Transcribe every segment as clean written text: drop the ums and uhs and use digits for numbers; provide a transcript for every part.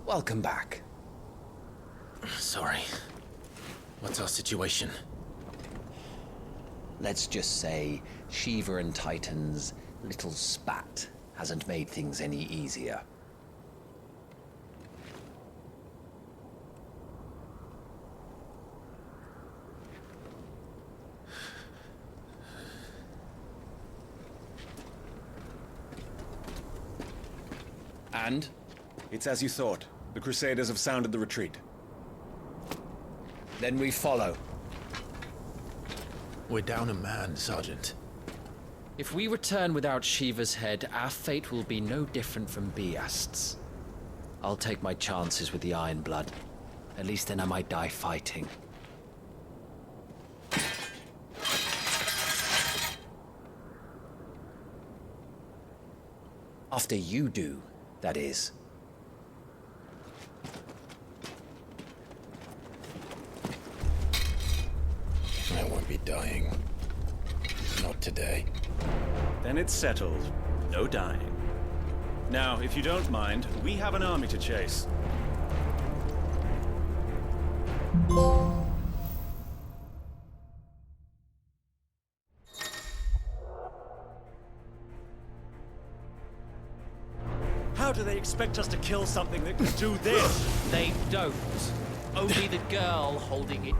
Welcome back. Sorry. What's our situation? Let's just say Shiva and Titan's little spat hasn't made things any easier. And? It's as you thought. The Crusaders have sounded the retreat. Then we follow. We're down a man, Sergeant. If we return without Shiva's head, our fate will be no different from Biast's. I'll take my chances with the Ironblood. At least then I might die fighting. After you do, that is. I won't be dying. Not today. Then it's settled. No dying. Now, if you don't mind, we have an army to chase. How do they expect us to kill something that can do this? They don't. Only the girl holding it.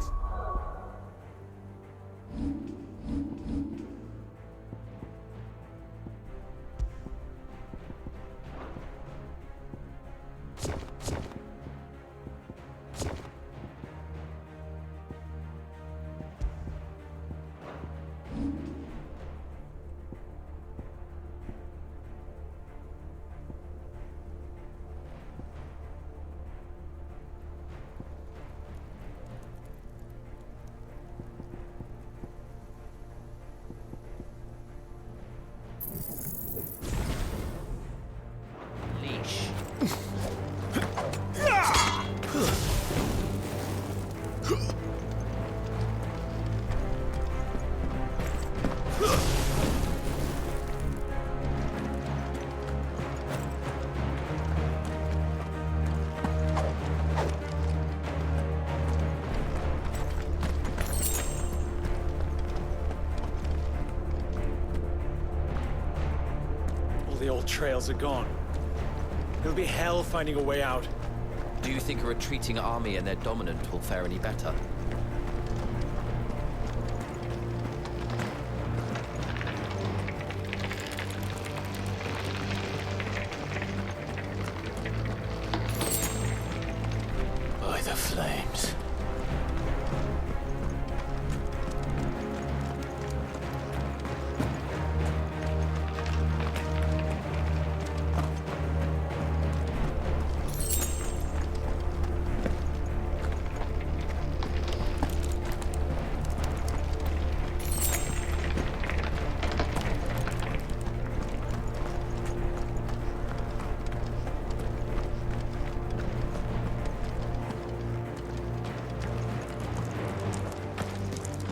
The old trails are gone. It'll be hell finding a way out. Do you think a retreating army and their dominant will fare any better? By the flames.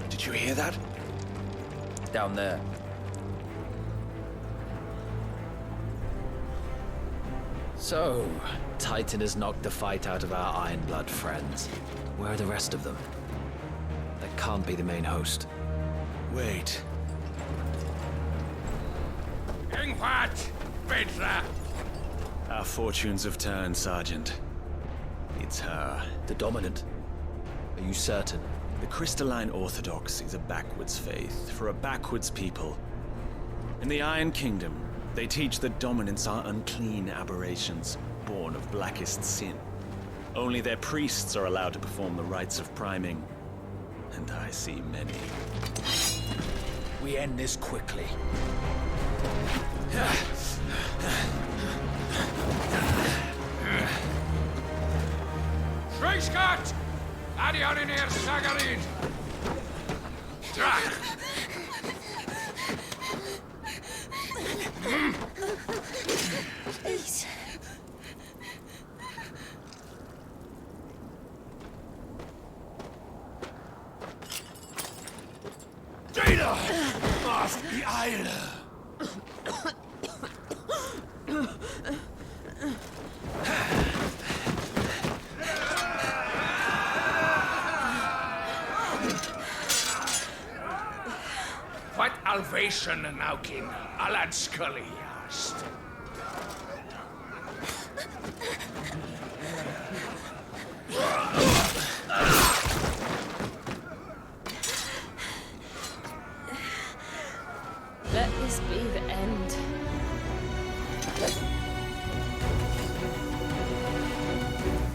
Did you hear that? Down there. So, Titan has knocked the fight out of our Ironblood friends. Where are the rest of them? That can't be the main host. Wait. Our fortunes have turned, Sergeant. It's her. The dominant? Are you certain? The Crystalline Orthodox is a backwards faith for a backwards people. In the Iron Kingdom, they teach that dominants are unclean aberrations, born of blackest sin. Only their priests are allowed to perform the rites of priming. And I see many. We end this quickly. Schweigschgott! Adioninir Sagarin! Please. Data! Off the isle! salvation naukin alad scullyast. Let this be the end.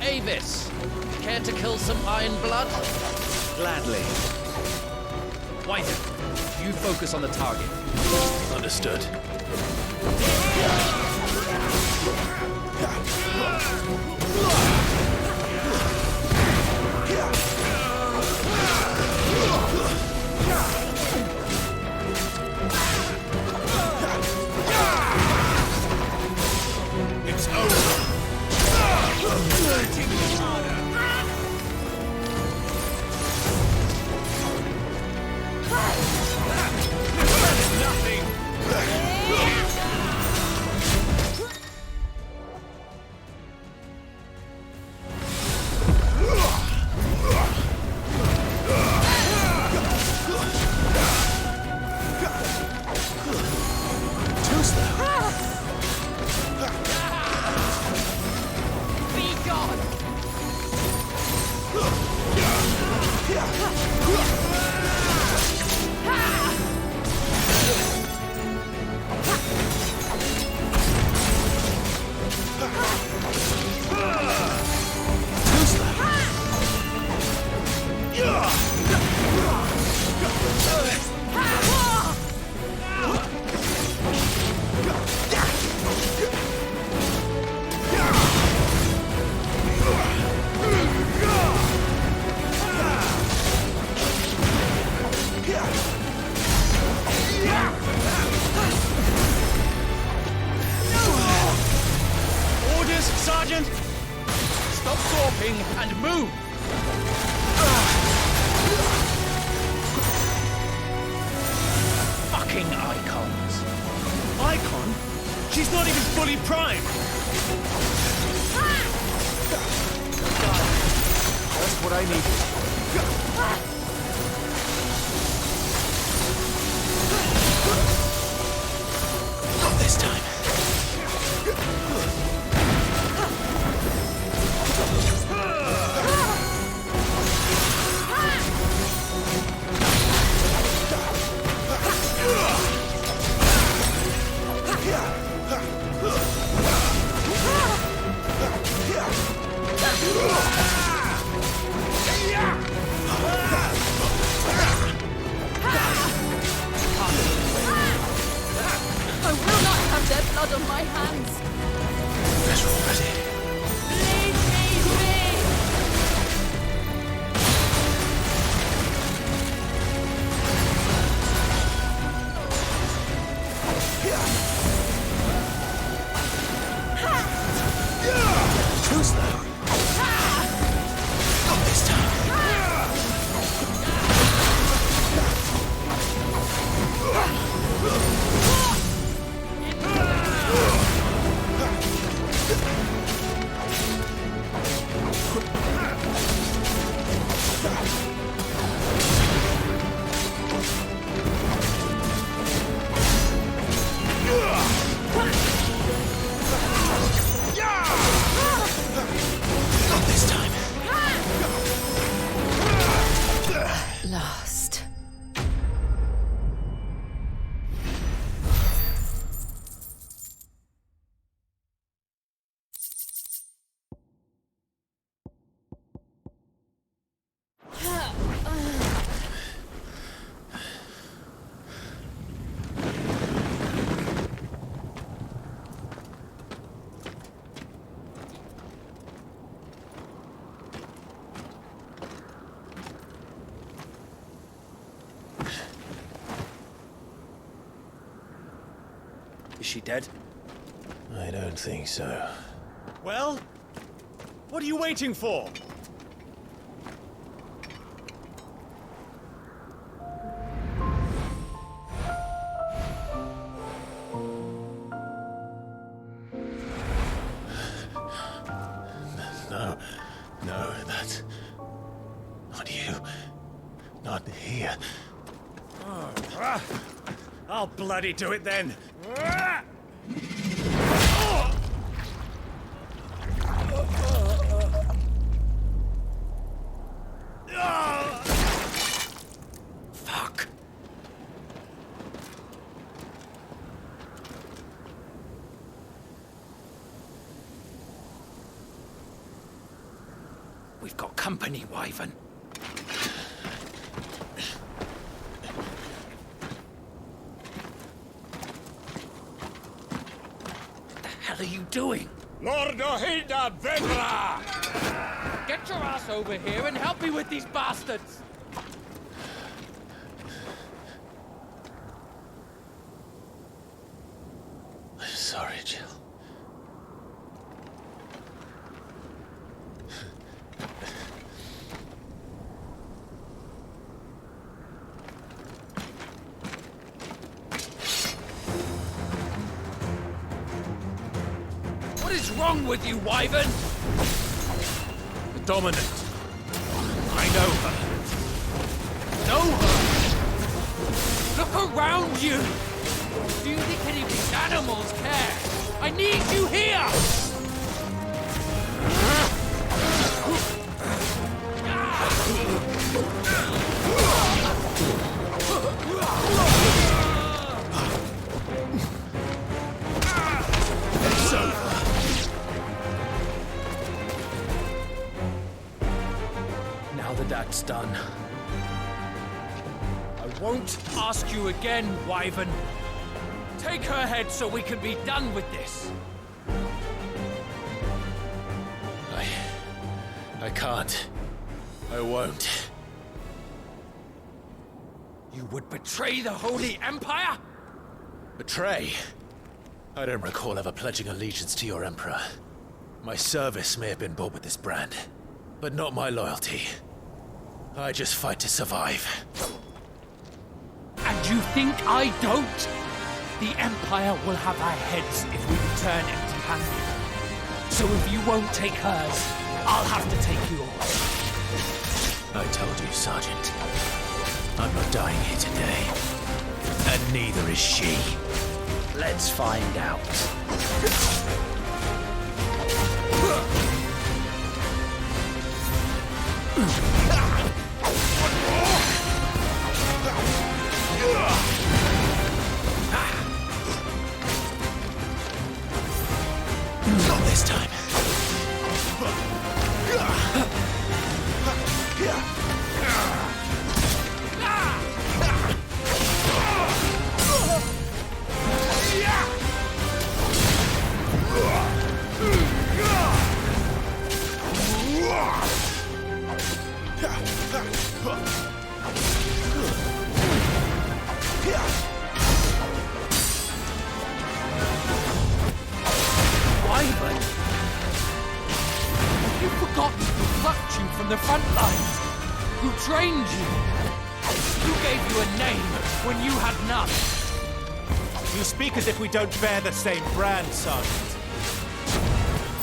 Avis! Care to kill some Ironblood? Gladly. White, you focus on the target. Understood. It's over. Sergeant! Stop gawping and move! Fucking icons! Icon? She's not even fully primed! Just what I needed. Not this time. I will not have their blood on my hands. Better already. Leave me be! Too slow. Not this time. Not this time. Lost. Is she dead? I don't think so. Well? What are you waiting for? No, that's not you. Not here. I'll bloody do it then. Fuck. We've got company, Wyvern. What the hell are you doing? Lord Hideout Vendra! Get your ass over here and help me with these bastards! I'm sorry, Jill. What is wrong with you, Wyvern? The Dominant. I know her. Know her? Look around you! Do you think any of these animals care? I need you here! It's over. Now that that's done, I won't ask you again, Wyvern. Take her head so we can be done with this. I can't. I won't. You would betray the Holy Empire? Betray? I don't recall ever pledging allegiance to your Emperor. My service may have been bought with this brand, but not my loyalty. I just fight to survive. And you think I don't? The Empire will have our heads if we return empty-handed. So if you won't take hers, I'll have to take yours. I told you, Sergeant. I'm not dying here today. And neither is she. Let's find out. Not this time. Wyvern! Have you forgotten who plucked you from the front lines? Who trained you? Who gave you a name when you had none? You speak as if we don't bear the same brand, Sergeant.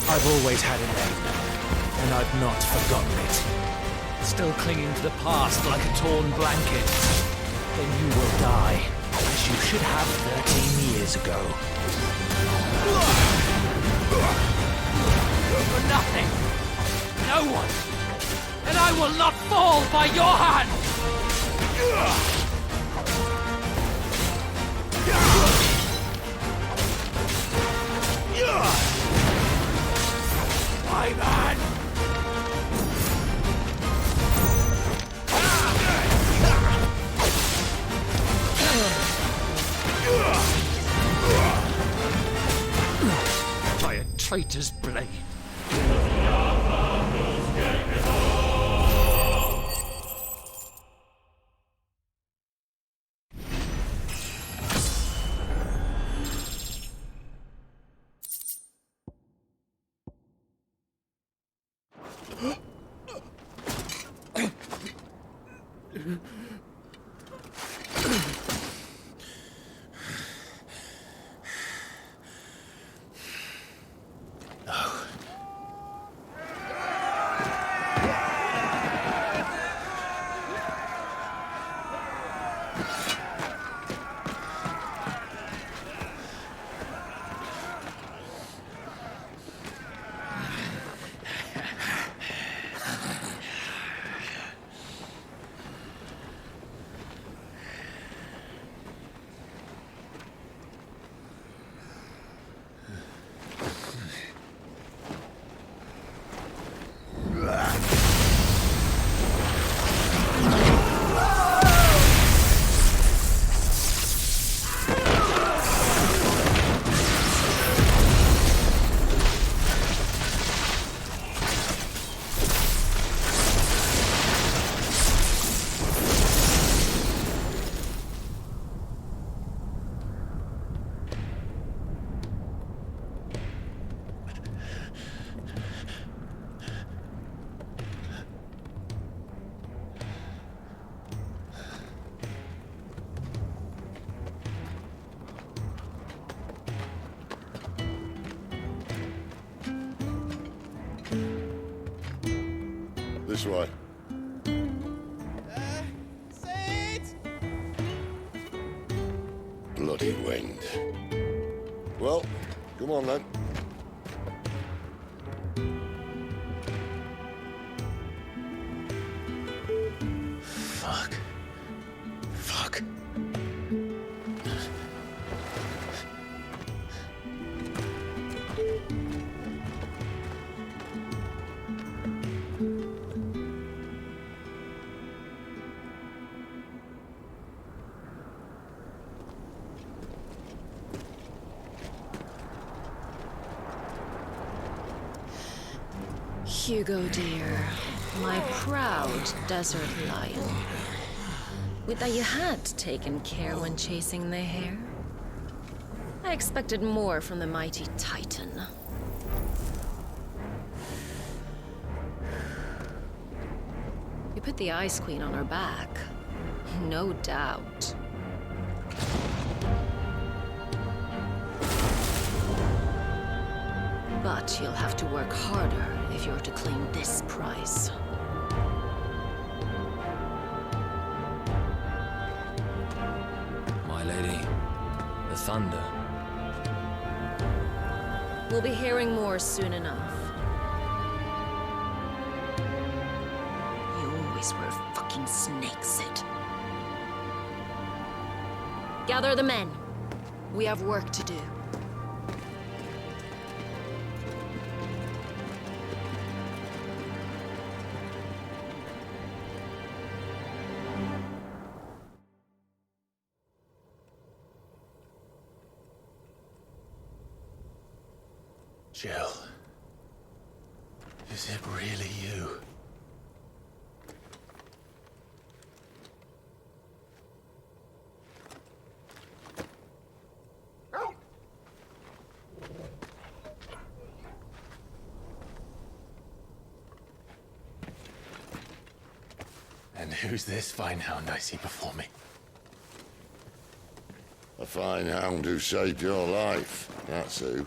I've always had a name, and I've not forgotten it. Still clinging to the past like a torn blanket. Then you will die, as you should have 13 years ago. For nothing. No one. And I will not fall by your hand! My man! By a traitor's blade. This way. Bloody wind. Well, come on then. Fuck. Fuck. Hugo, dear, my proud desert lion. Would that you had taken care when chasing the hare? I expected more from the mighty Titan. You put the Ice Queen on her back, no doubt. But you'll have to work harder if you're to claim this prize. My lady, the thunder. We'll be hearing more soon enough. You always were a fucking snake, Sid. Gather the men. We have work to do. Jill. Is it really you? And who's this fine hound I see before me? A fine hound who saved your life. That's who.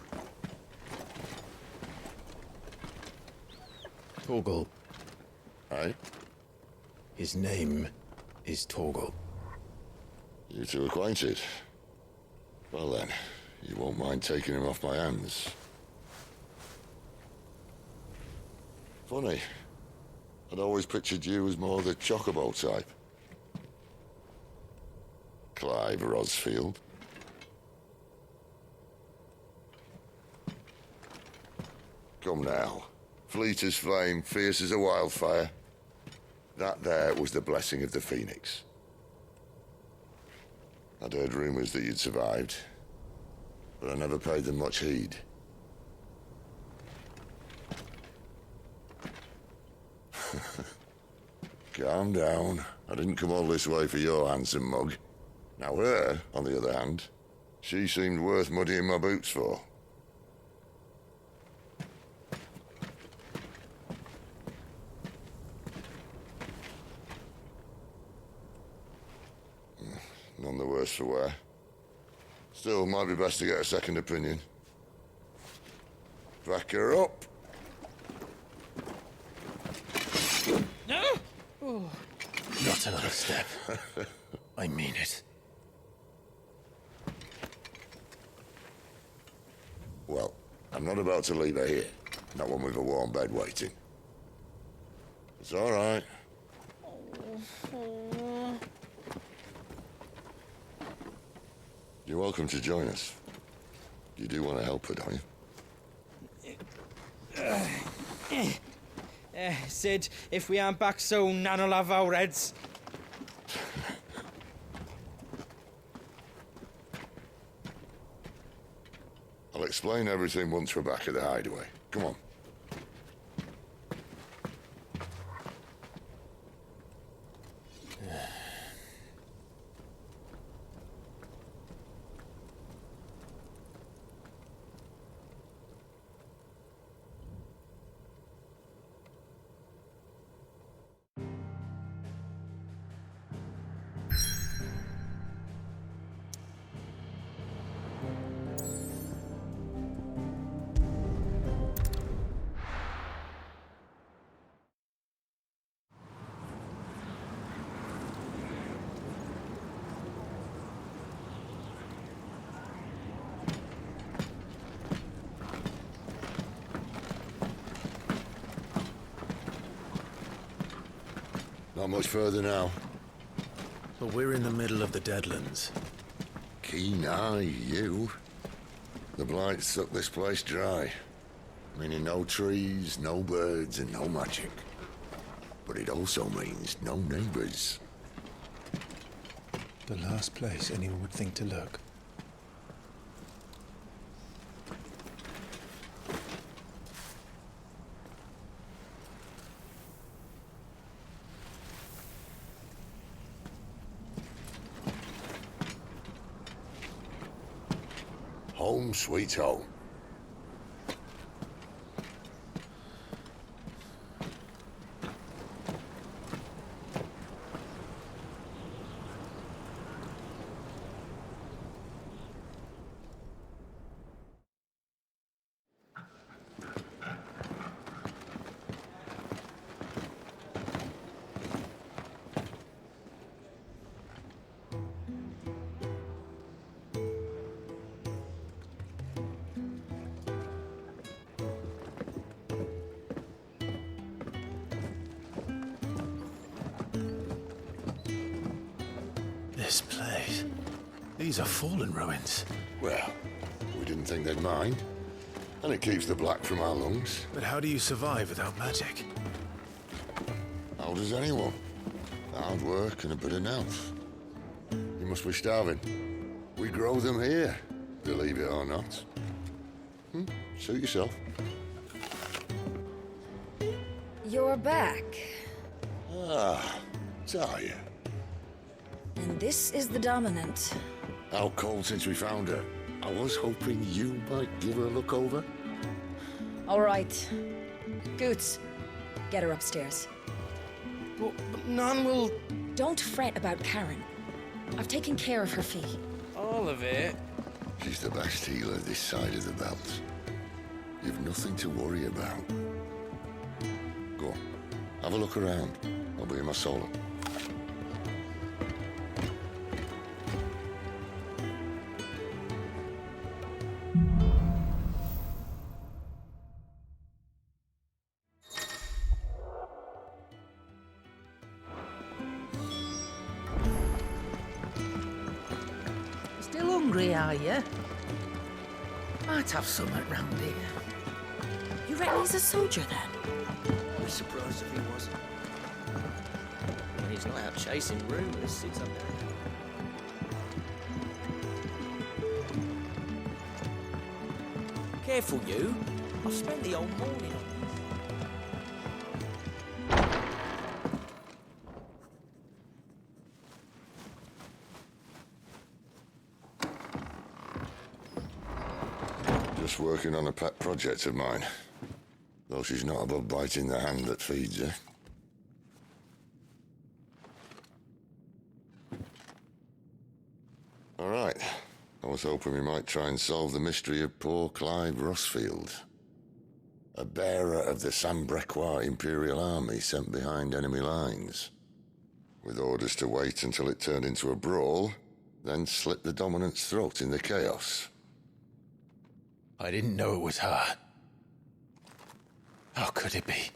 Torgal. Eh? His name is Torgal. You two acquainted? Well then, you won't mind taking him off my hands. Funny. I'd always pictured you as more the chocobo type. Clive Rosfield. Come now. Fleet as flame, fierce as a wildfire. That there was the blessing of the Phoenix. I'd heard rumors that you'd survived, but I never paid them much heed. Calm down. I didn't come all this way for your handsome mug. Now her, on the other hand, she seemed worth muddying my boots for. None the worse for wear. Still, might be best to get a second opinion. Back her up. No! Oh. Not another step. I mean it. Well, I'm not about to leave her here. Not one with a warm bed waiting. It's all right. You're welcome to join us. You do want to help her, don't you? Sid, if we aren't back soon, Nan'll have our heads. I'll explain everything once we're back at the hideaway. Come on. much further now? But we're in the middle of the Deadlands. Keen eye, you. The blight sucked this place dry. Meaning no trees, no birds, and no magic. But it also means no neighbors. The last place anyone would think to look. Home sweet home. This place. These are fallen ruins. Well, we didn't think they'd mind. And it keeps the black from our lungs. But how do you survive without magic? How does anyone? Hard work and a bit of nous. You must be starving. We grow them here, believe it or not. Suit yourself. You're back. Ah, Talia. And this is the Dominant. How cold since we found her. I was hoping you might give her a look over. All right. Goots, get her upstairs. But none will... Don't fret about Karen. I've taken care of her fee. All of it? She's the best healer this side of the belt. You've nothing to worry about. Go on, have a look around. I'll be in my solo. Still hungry, are you? Might have something round here. You reckon he's a soldier then? I'd be surprised if he wasn't. When he's not out chasing rumours, sits up there. Careful, you. I've spent the whole morning on Just working on a pet project of mine. Though she's not above biting the hand that feeds her. All right. I was hoping we might try and solve the mystery of poor Clive Rossfield. A bearer of the Sambrequois Imperial Army sent behind enemy lines. With orders to wait until it turned into a brawl, then slit the Dominant's throat in the chaos. I didn't know it was her. How could it be?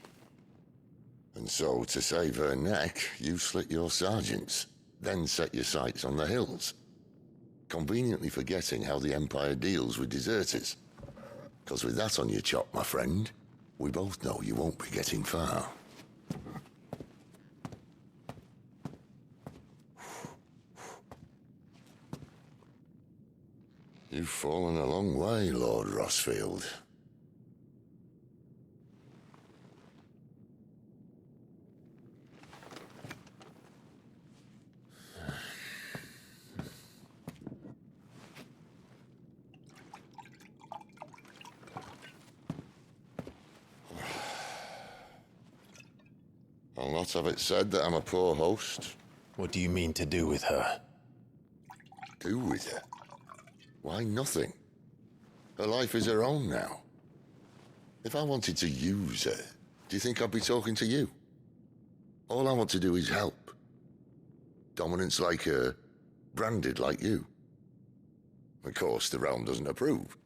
And so, to save her neck, you slit your sergeants, then set your sights on the hills. Conveniently forgetting how the Empire deals with deserters. Because with that on your chop, my friend, we both know you won't be getting far. You've fallen a long way, Lord Rossfield. I'll not have it said that I'm a poor host. What do you mean to do with her? Do with her? Why, nothing. Her life is her own now. If I wanted to use her, do you think I'd be talking to you? All I want to do is help. Dominants like her, branded like you. Of course, the realm doesn't approve,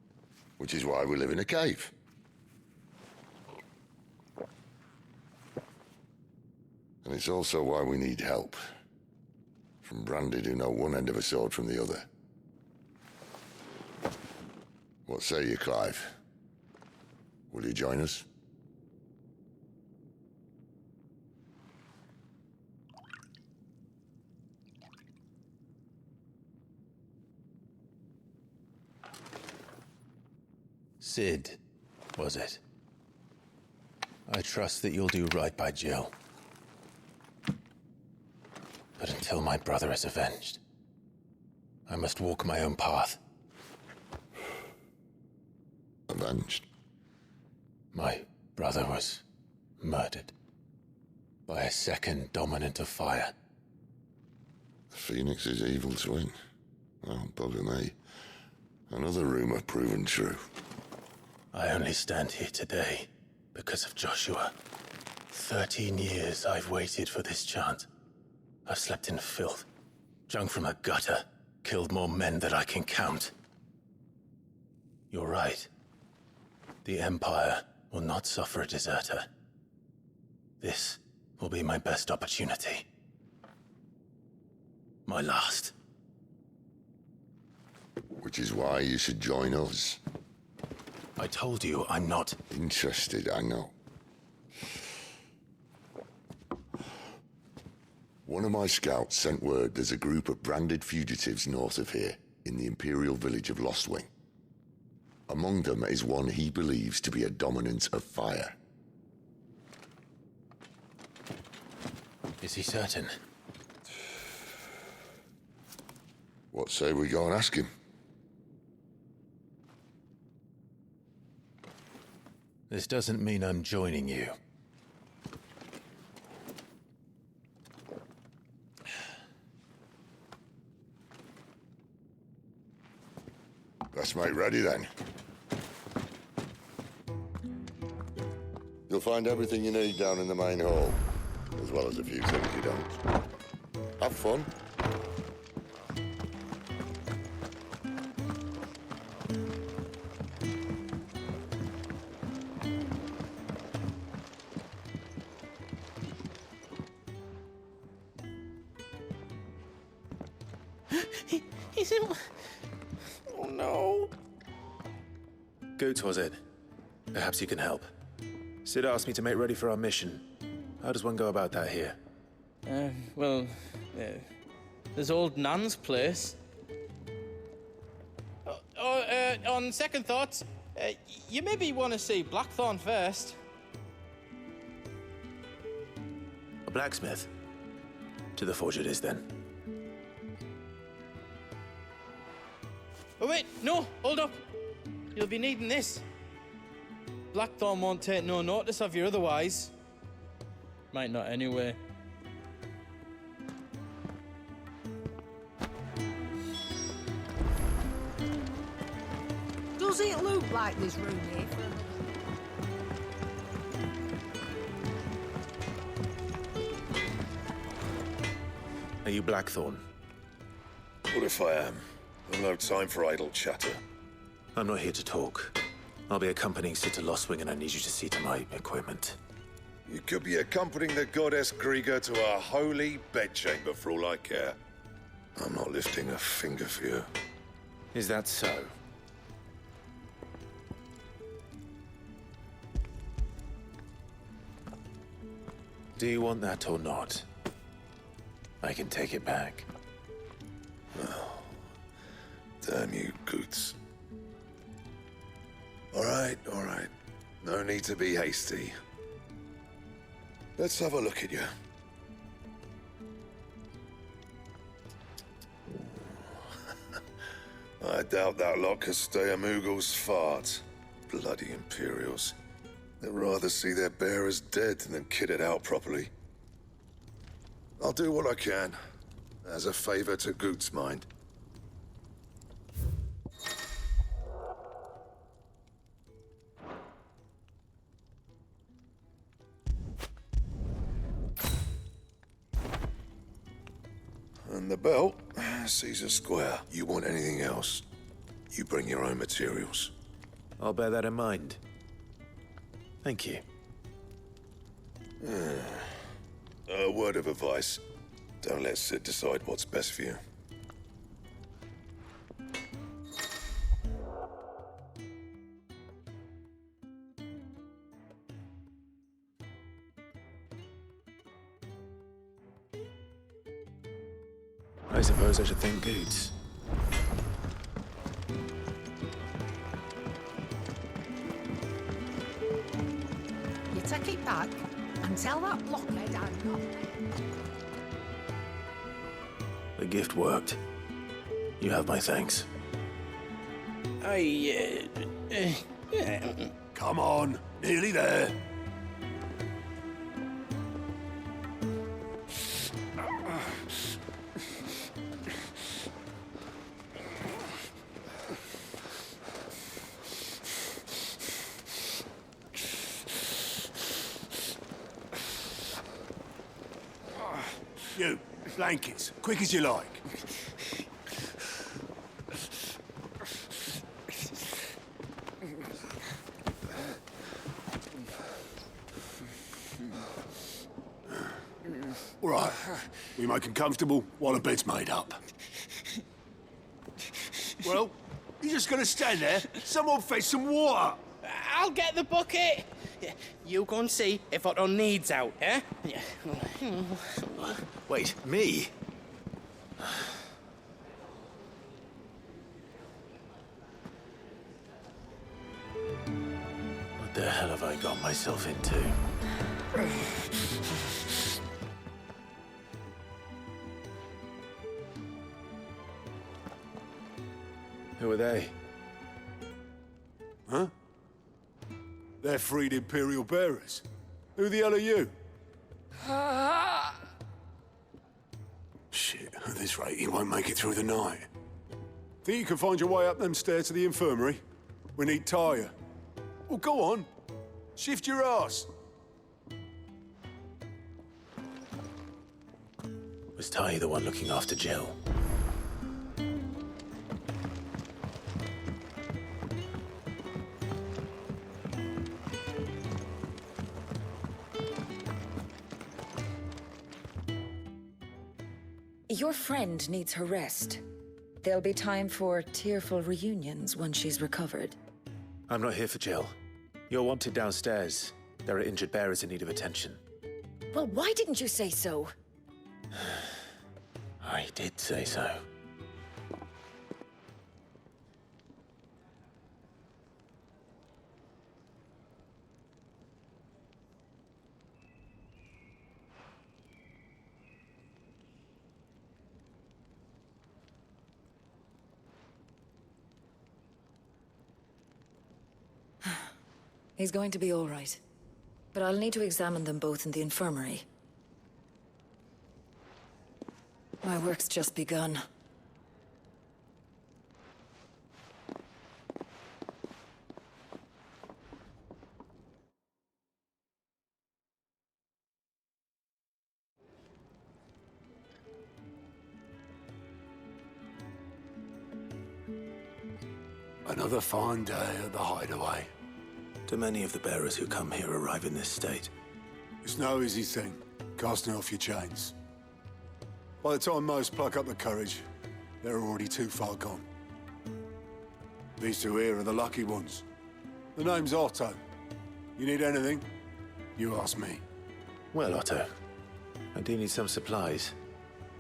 which is why we live in a cave. And it's also why we need help. From Branded who know one end of a sword from the other. What say you, Clive? Will you join us? Sid, was it? I trust that you'll do right by Jill. But until my brother is avenged, I must walk my own path. Avenged? My brother was murdered by a second dominant of fire. The Phoenix's evil twin. Oh, bugger me. Another rumor proven true. I only stand here today because of Joshua. 13 years I've waited for this chance. I've slept in filth, drunk from a gutter, killed more men than I can count. You're right. The Empire will not suffer a deserter. This will be my best opportunity. My last. Which is why you should join us. I told you I'm not interested, I know. One of my scouts sent word there's a group of branded fugitives north of here, in the Imperial village of Lostwing. Among them is one he believes to be a dominant of fire. Is he certain? What say we go and ask him? This doesn't mean I'm joining you. Let's make ready then. You'll find everything you need down in the main hall, as well as a few things you don't. Have fun. He's in... Oh no. Goots, was it? Perhaps you can help. Sid asked me to make ready for our mission. How does one go about that here? There's old Nan's place. On second thoughts, you maybe want to see Blackthorn first. A blacksmith? To the forge it is then. Oh wait, no, hold up. You'll be needing this. Blackthorn won't take no notice of you otherwise. Might not anyway. Does it look like this room here? Are you Blackthorn? What if I am? I've no time for idle chatter. I'm not here to talk. I'll be accompanying Sid to Lostwing and I need you to see to my equipment. You could be accompanying the goddess Griga to a holy bedchamber for all I care. I'm not lifting a finger for you. Is that so? Do you want that or not? I can take it back. Oh, damn you, Goots. All right. No need to be hasty. Let's have a look at you. I doubt that lot could stay a Moogle's fart. Bloody Imperials. They'd rather see their bearers dead than kitted out properly. I'll do what I can, as a favor to Goot's mind. And the belt sees a square. You want anything else, you bring your own materials. I'll bear that in mind. Thank you. A word of advice. Don't let Sid decide what's best for you. I suppose I should think goods. You take it back and tell that blockhead I'm not. The gift worked. You have my thanks. Come on, nearly there. You, blankets, quick as you like. All right, we make them comfortable while the bed's made up. Well, you're just gonna stand there? Someone fetch some water! I'll get the bucket! You go and see if Otto needs out, eh? Wait, me? What the hell have I got myself into? Who are they? Huh? They're freed Imperial bearers. Who the hell are you? Shit, at this rate, you won't make it through the night. Think you can find your way up them stairs to the infirmary? We need Taya. Well, go on. Shift your ass. Was Ty the one looking after Jill? Your friend needs her rest. There'll be time for tearful reunions once she's recovered. I'm not here for Jill. You're wanted downstairs. There are injured bearers in need of attention. Well, why didn't you say so? I did say so. He's going to be all right. But I'll need to examine them both in the infirmary. My work's just begun. Another fine day at the Hideaway. Do many of the bearers who come here arrive in this state? It's no easy thing, casting off your chains. By the time most pluck up the courage, they're already too far gone. These two here are the lucky ones. The name's Otto. You need anything, you ask me. Well, Otto, I do need some supplies.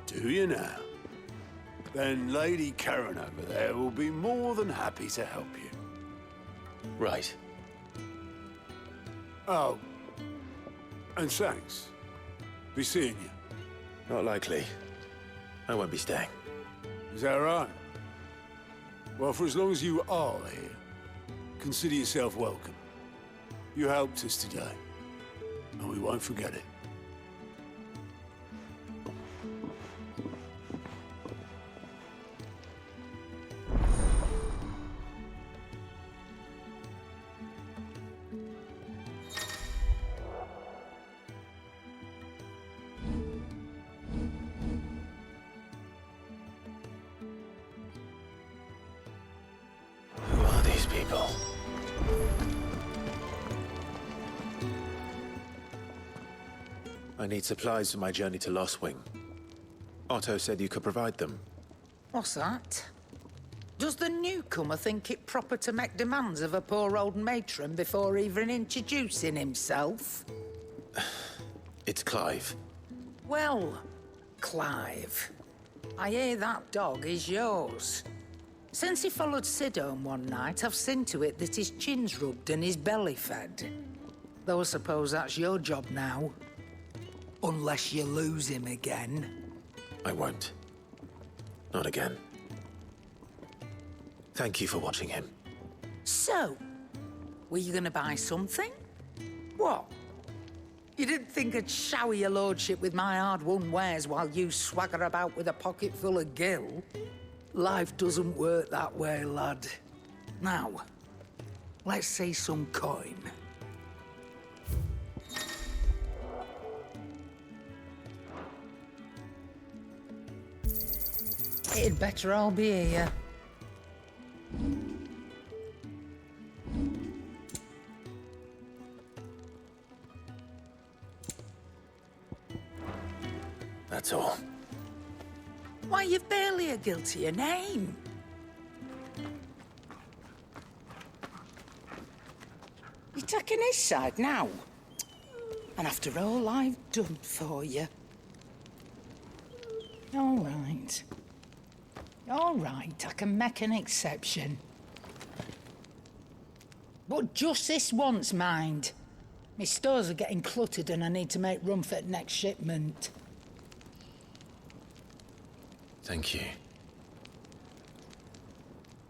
Do you now? Then Lady Karen over there will be more than happy to help you. Right. Oh, and thanks. Be seeing you. Not likely. I won't be staying. Is that right? Well, for as long as you are here, consider yourself welcome. You helped us today, and we won't forget it. Who are these people? I need supplies for my journey to Lostwing. Otto said you could provide them. What's that? Does the newcomer think it proper to make demands of a poor old matron before even introducing himself? It's Clive. Well, Clive, I hear that dog is yours. Since he followed Sid home one night, I've seen to it that his chin's rubbed and his belly fed. Though I suppose that's your job now. Unless you lose him again. I won't. Not again. Thank you for watching him. So, were you gonna buy something? What? You didn't think I'd shower your lordship with my hard-won wares while you swagger about with a pocket full of gil? Life doesn't work that way, lad. Now, let's see some coin. It'd better all be here. That's all. Why, you've barely a guilty a name. You're taking his side now? And after all I've done for you. All right. All right, I can make an exception. But just this once, mind. My stores are getting cluttered and I need to make room for the next shipment. Thank you.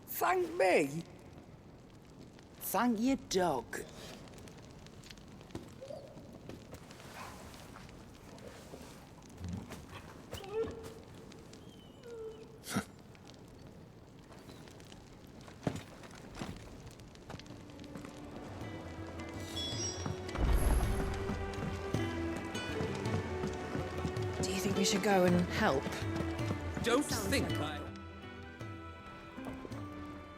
Thank me? Thank your dog. Do you think we should go and help? Don't think I...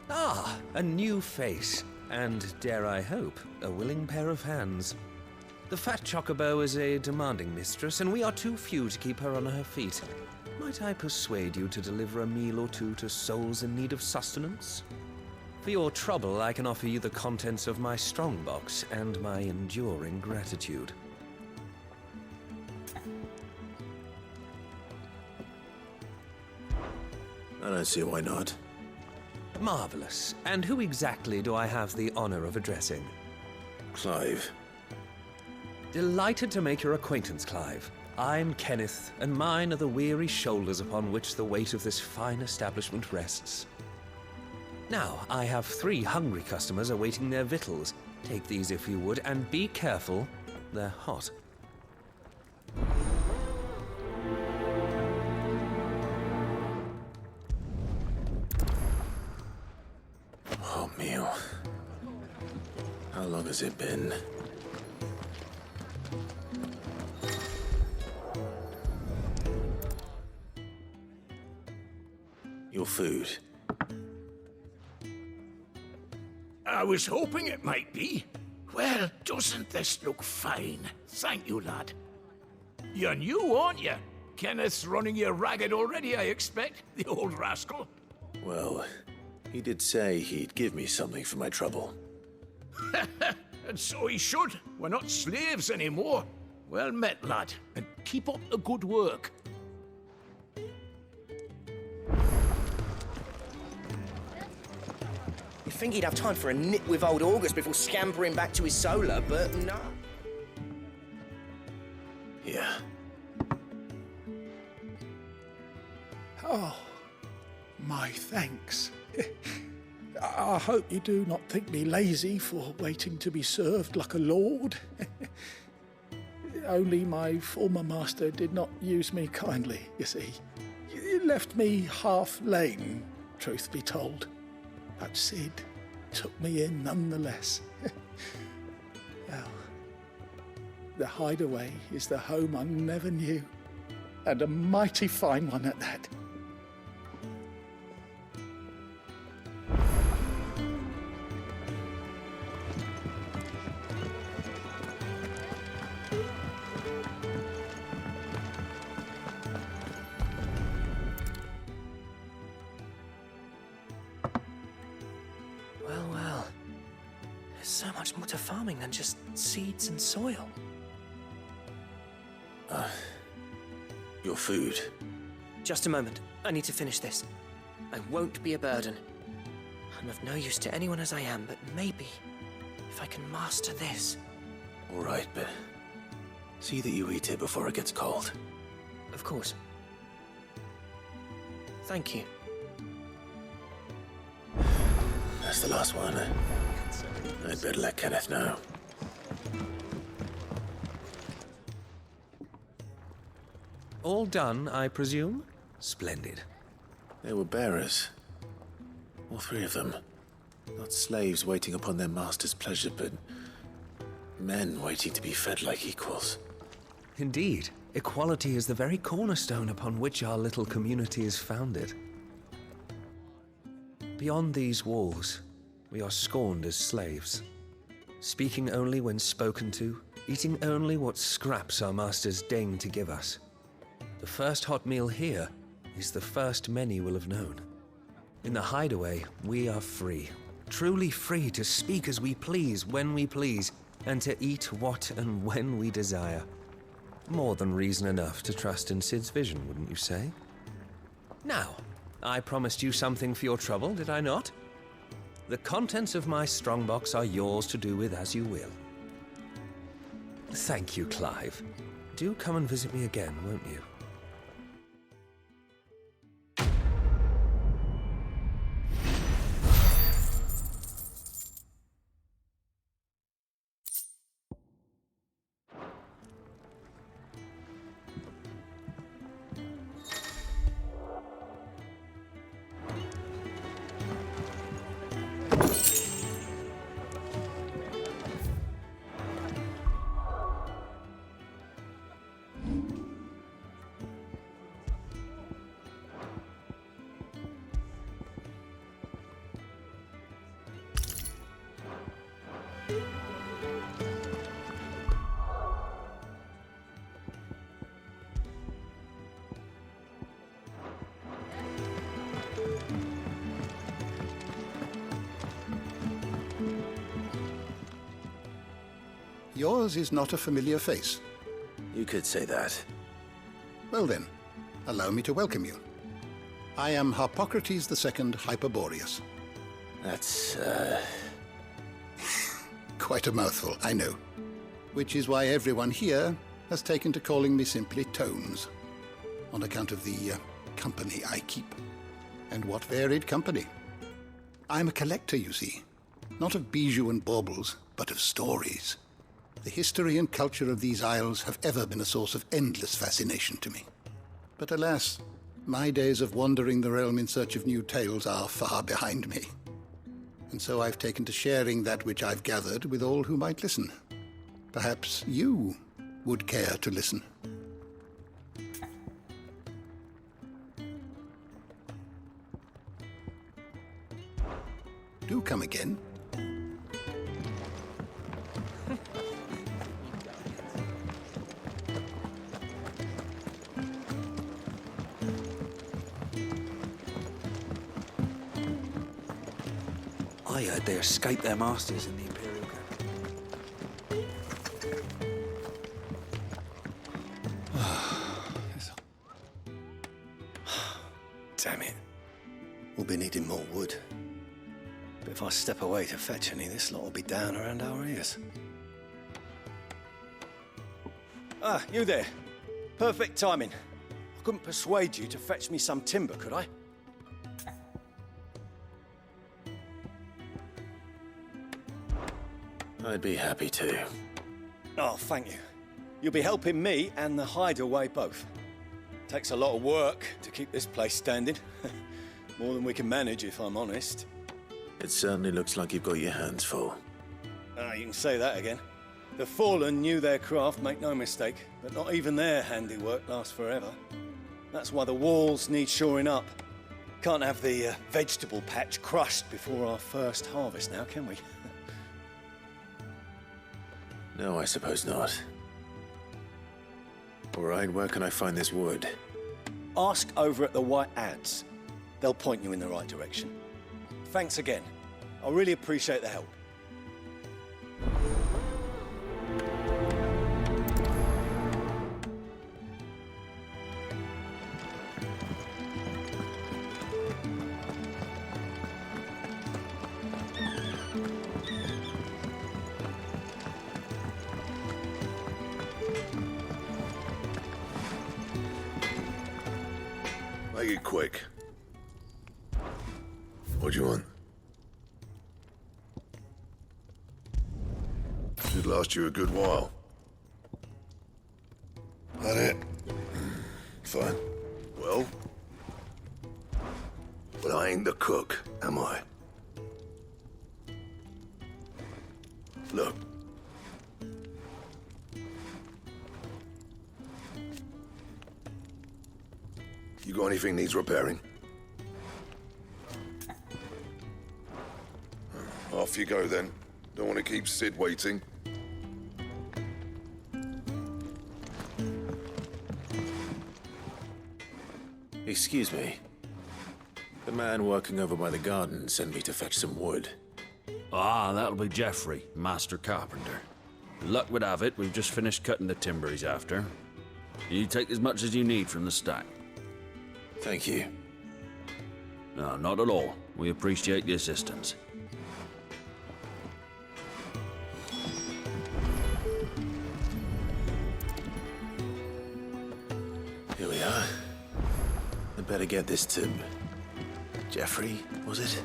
Ah, a new face. And, dare I hope, a willing pair of hands. The fat chocobo is a demanding mistress, and we are too few to keep her on her feet. Might I persuade you to deliver a meal or two to souls in need of sustenance? For your trouble, I can offer you the contents of my strongbox and my enduring gratitude. I don't see why not. Marvelous. And who exactly do I have the honor of addressing? Clive. Delighted to make your acquaintance, Clive. I'm Kenneth, and mine are the weary shoulders upon which the weight of this fine establishment rests. Now, I have 3 hungry customers awaiting their victuals. Take these if you would, and be careful, they're hot. Hot meal. How long has it been? Your food. I was hoping it might be. Well, doesn't this look fine? Thank you, lad. You're new, aren't you? Kenneth's running you ragged already, I expect, the old rascal. Well, he did say he'd give me something for my trouble. And so he should. We're not slaves anymore. Well met, lad, and keep up the good work. You'd think he'd have time for a nip with old August before scampering back to his solar, but no. Yeah. Oh, my thanks. I hope you do not think me lazy for waiting to be served like a lord. Only my former master did not use me kindly, you see. He left me half lame, truth be told. But Sid took me in nonetheless. Well, the hideaway is the home I never knew, and a mighty fine one at that. Well, well. There's so much more to farming than just seeds and soil. Your food. Just a moment. I need to finish this. I won't be a burden. I'm of no use to anyone as I am, but maybe if I can master this. All right, but see that you eat it before it gets cold. Of course. Thank you. That's the last one. I'd better let Kenneth know. All done, I presume? Splendid. They were bearers. All three of them. Not slaves waiting upon their master's pleasure, but men waiting to be fed like equals. Indeed. Equality is the very cornerstone upon which our little community is founded. Beyond these walls, we are scorned as slaves. Speaking only when spoken to, eating only what scraps our masters deign to give us. The first hot meal here is the first many will have known. In the hideaway, we are free. Truly free to speak as we please, when we please, and to eat what and when we desire. More than reason enough to trust in Sid's vision, wouldn't you say? Now, I promised you something for your trouble, did I not? The contents of my strongbox are yours to do with as you will. Thank you, Clive. Do come and visit me again, won't you? Yours is not a familiar face. You could say that. Well then, allow me to welcome you. I am Harpocrates II Hyperboreus. That's, Quite a mouthful, I know. Which is why everyone here has taken to calling me simply Tomes, on account of the company I keep. And what varied company. I'm a collector, you see. Not of bijou and baubles, but of stories. The history and culture of these isles have ever been a source of endless fascination to me. But alas, my days of wandering the realm in search of new tales are far behind me. And so I've taken to sharing that which I've gathered with all who might listen. Perhaps you would care to listen. Do come again. I heard they escaped their masters in the Imperial camp. Damn it. We'll be needing more wood. But if I step away to fetch any, this lot will be down around our ears. Ah, you there. Perfect timing. I couldn't persuade you to fetch me some timber, could I? I'd be happy to. Oh, thank you. You'll be helping me and the hideaway both. Takes a lot of work to keep this place standing. More than we can manage, if I'm honest. It certainly looks like you've got your hands full. Ah, you can say that again. The Fallen knew their craft, make no mistake, but not even their handiwork lasts forever. That's why the walls need shoring up. Can't have the vegetable patch crushed before our first harvest now, can we? No, I suppose not. All right, where can I find this wood? Ask over at the White Ads. They'll point you in the right direction. Thanks again. I really appreciate the help. Make it quick. What do you want? Should last you a good while. That it? Fine. Well? But I ain't the cook, am I? Look. You got anything needs repairing? Off you go then. Don't want to keep Sid waiting. Excuse me. The man working over by the garden sent me to fetch some wood. Ah, that'll be Geoffrey, Master Carpenter. Luck would have it, we've just finished cutting the timber he's after. You take as much as you need from the stack. Thank you. No, not at all. We appreciate the assistance. Here we are. I'd better get this to... Geoffrey, was it?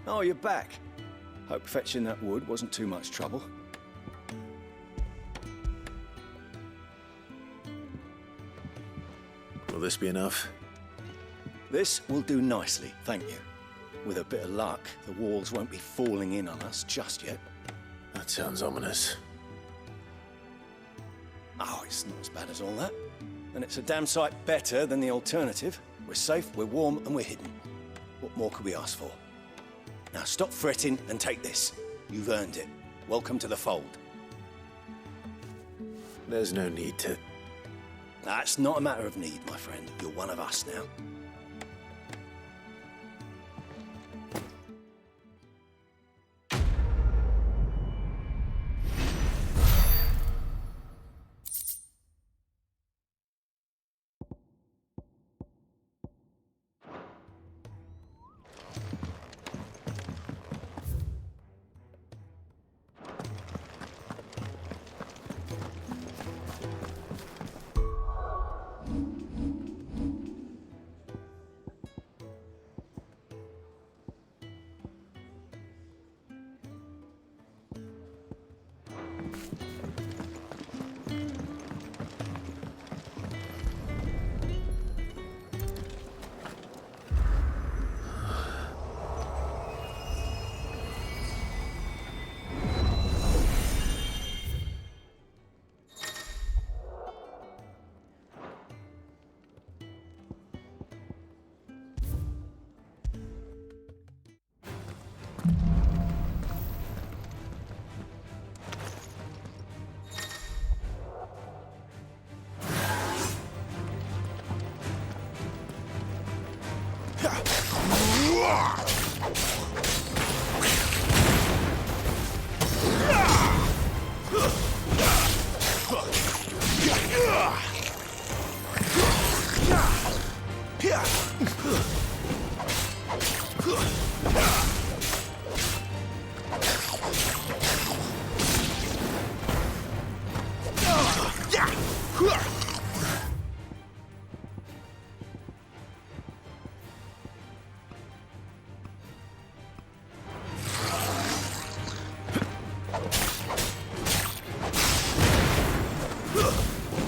Oh, you're back. Hope fetching that wood wasn't too much trouble. Will this be enough? This will do nicely, thank you. With a bit of luck, the walls won't be falling in on us just yet. That sounds ominous. Oh, it's not as bad as all that. And it's a damn sight better than the alternative. We're safe, we're warm, and we're hidden. What more could we ask for? Now stop fretting and take this. You've earned it. Welcome to the fold. There's no need to... That's not a matter of need, my friend. You're one of us now.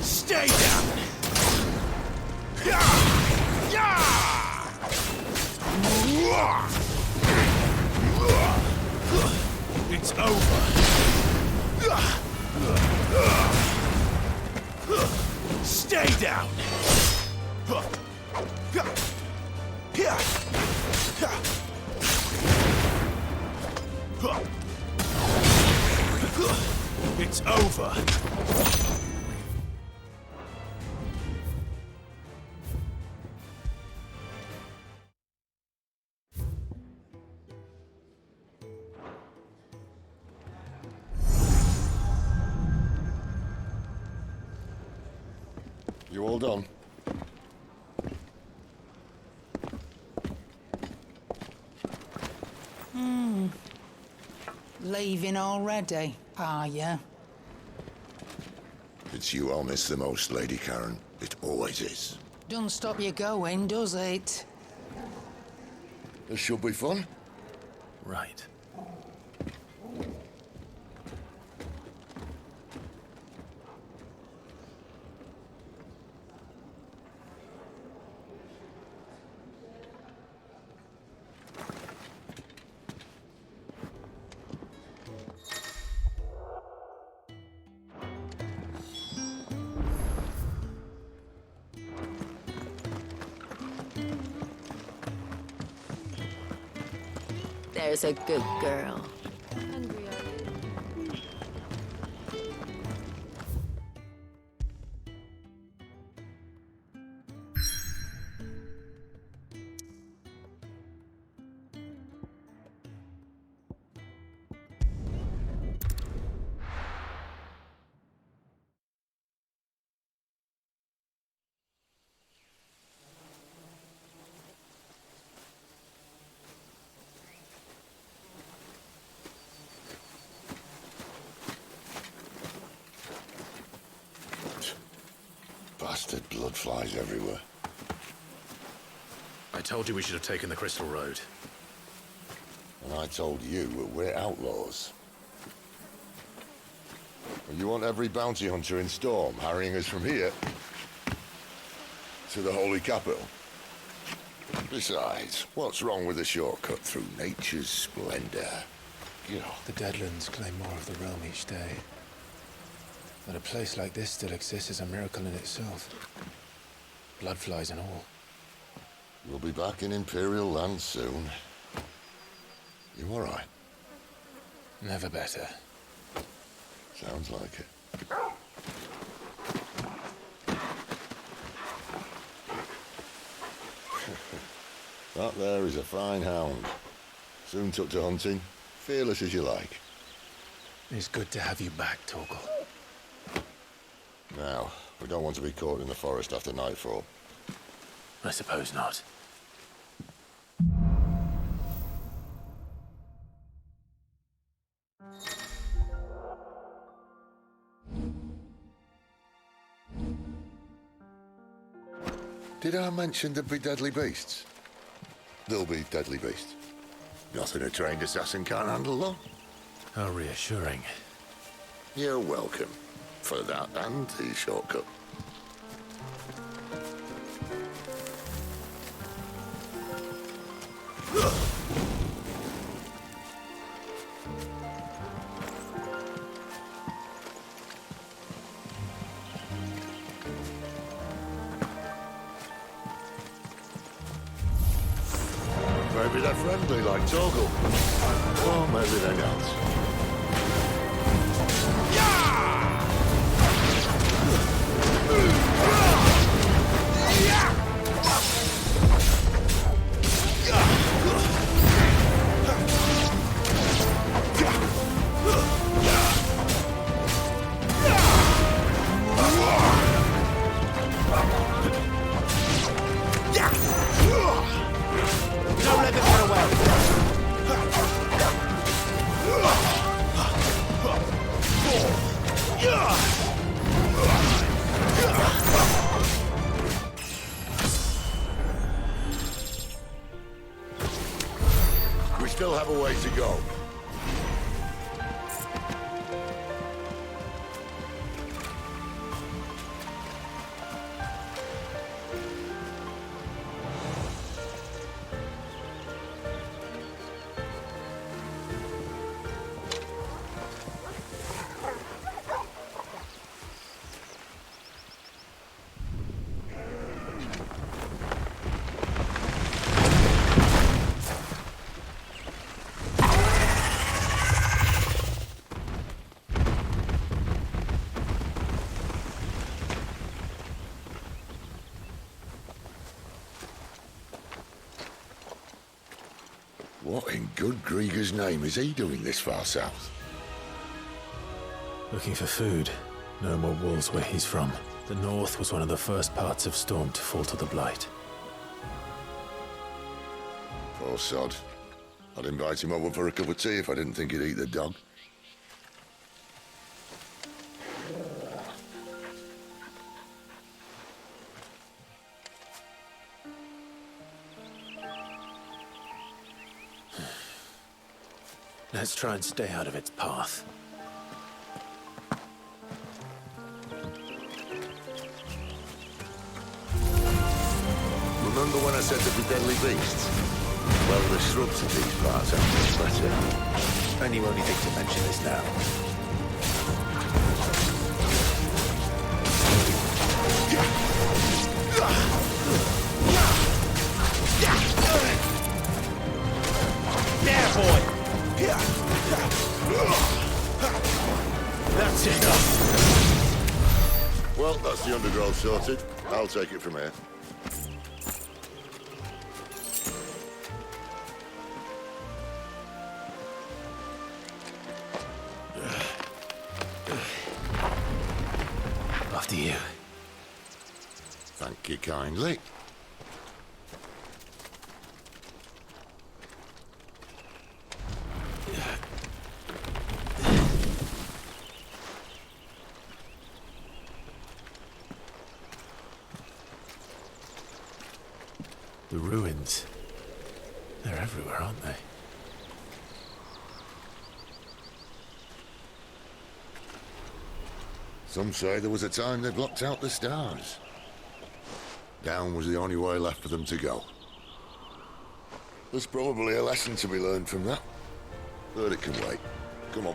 Stay down! over. You all done? Leaving already, are ya? It's you I'll miss the most, Lady Karen. It always is. Don't stop you going, does it? This should be fun. Right. There's a good girl. Bastard blood flies everywhere. I told you we should have taken the Crystal Road. And I told you we're outlaws. And you want every bounty hunter in Storm harrying us from here to the Holy Capital? Besides, what's wrong with a shortcut through nature's splendor? The Deadlands claim more of the realm each day. That a place like this still exists is a miracle in itself. Bloodflies and all. We'll be back in Imperial land soon. You all right? Never better. Sounds like it. That there is a fine hound. Soon took to hunting. Fearless as you like. It's good to have you back, Torgal. Now, we don't want to be caught in the forest after nightfall. I suppose not. Did I mention there'd be deadly beasts? There'll be deadly beasts. Nothing a trained assassin can't handle, though. How reassuring. You're welcome. For that and the shortcut. Maybe they're friendly like Torgal. Or maybe they're not. Don't let them get away! We still have a way to go. What in good Grieger's name is he doing this far south? Looking for food. No more wolves where he's from. The north was one of the first parts of Storm to fall to the Blight. Poor sod. I'd invite him over for a cup of tea if I didn't think he'd eat the dog. Let's try and stay out of its path. Remember when I said there'd be deadly beasts? Well, the shrubs of these parts are much better. And you only think to mention this now. There, boy! That's enough! Well, that's the undergrowth sorted. I'll take it from here. After you. Thank you kindly. The ruins. They're everywhere, aren't they? Some say there was a time they blocked out the stars. Down was the only way left for them to go. There's probably a lesson to be learned from that. But it can wait. Come on.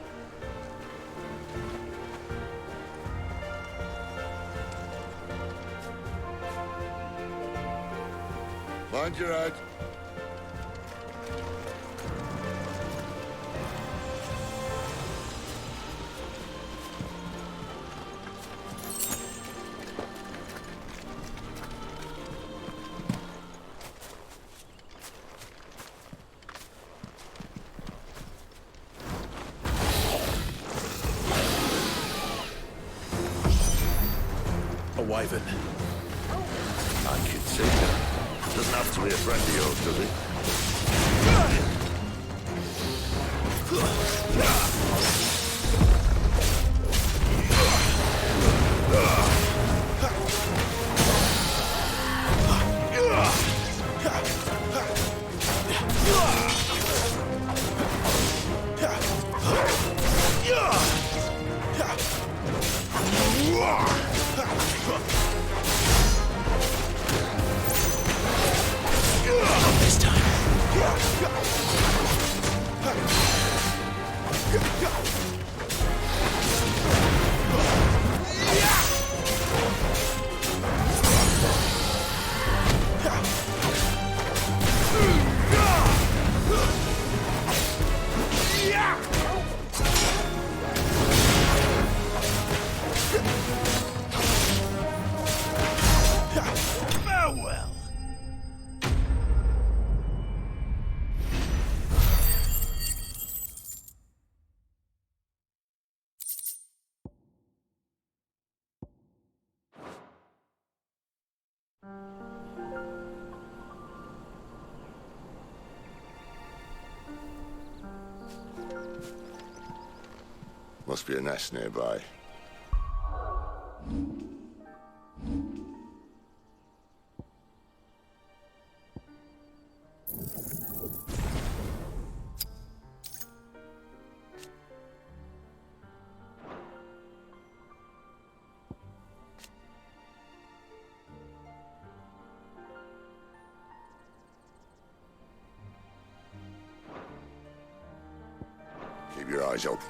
Mind your head. A wyvern. I can see that. Doesn't have to be a friend of yours, does it? This time. Farewell. Must be a nest nearby. Keep your eyes open.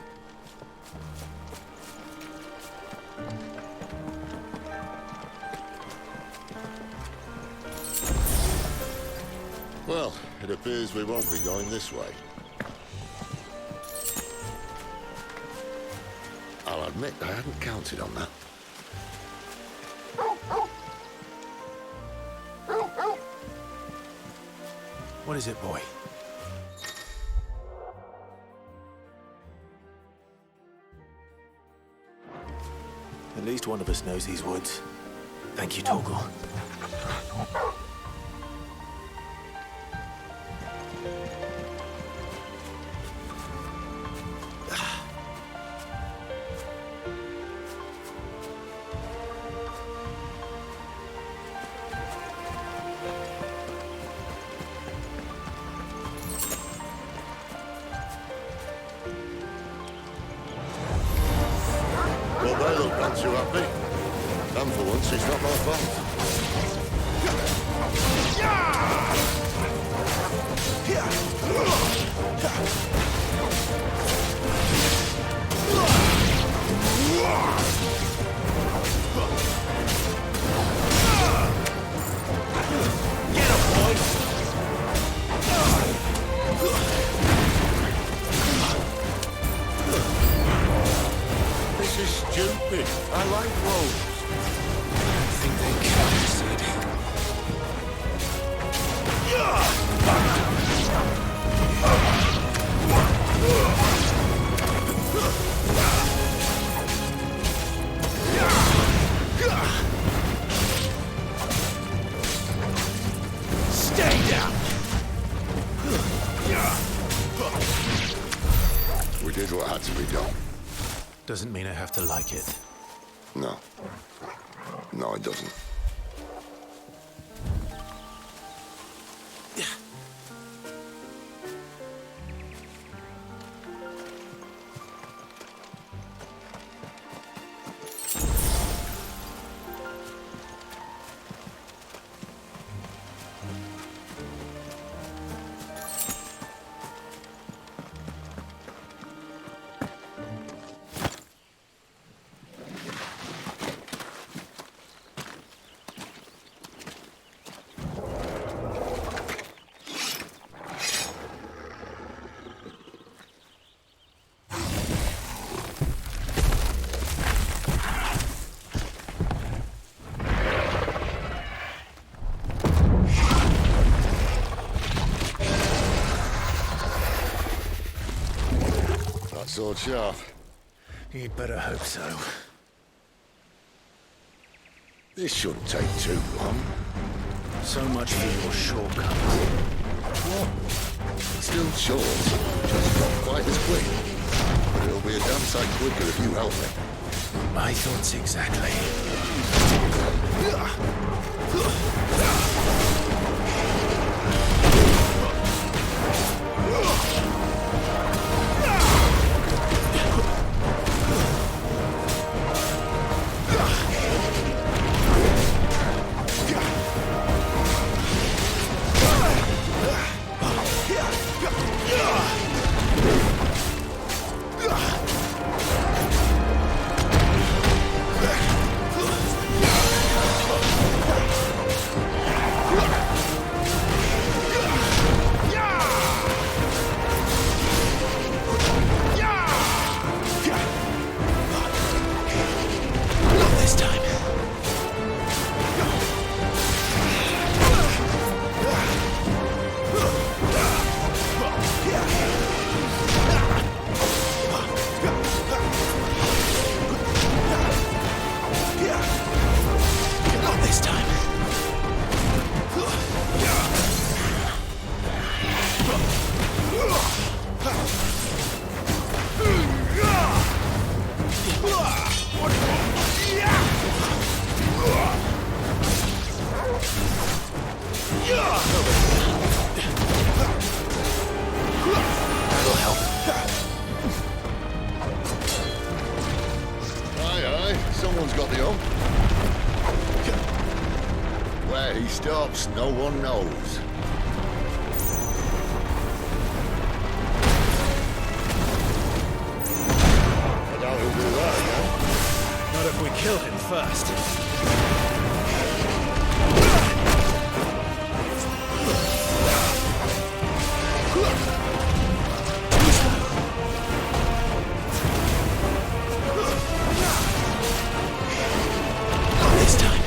Well, it appears we won't be going this way. I'll admit I hadn't counted on that. What is it, boy? At least one of us knows these woods. Thank you, Torgal. Well, they look not too happy. And for once, it's not my fault. Get him, boys! This is stupid. I like wolves. I think they counted, Sid. Stay down! We did what had to be done. Doesn't mean I have to like it. No. No, it doesn't. Sword sharp. You'd better hope so. This shouldn't take too long. So much for your shortcut. What? It's still short, just not quite as quick. But it'll be a damn sight quicker if you help me. My thoughts exactly. No one knows. I doubt he'll do that again. Not if we kill him first. Not this time.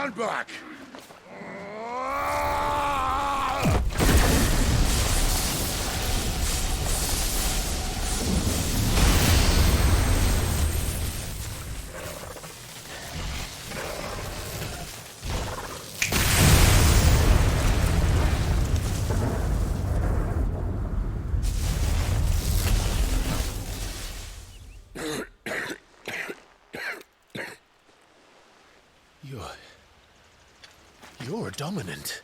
Stand back! You're dominant.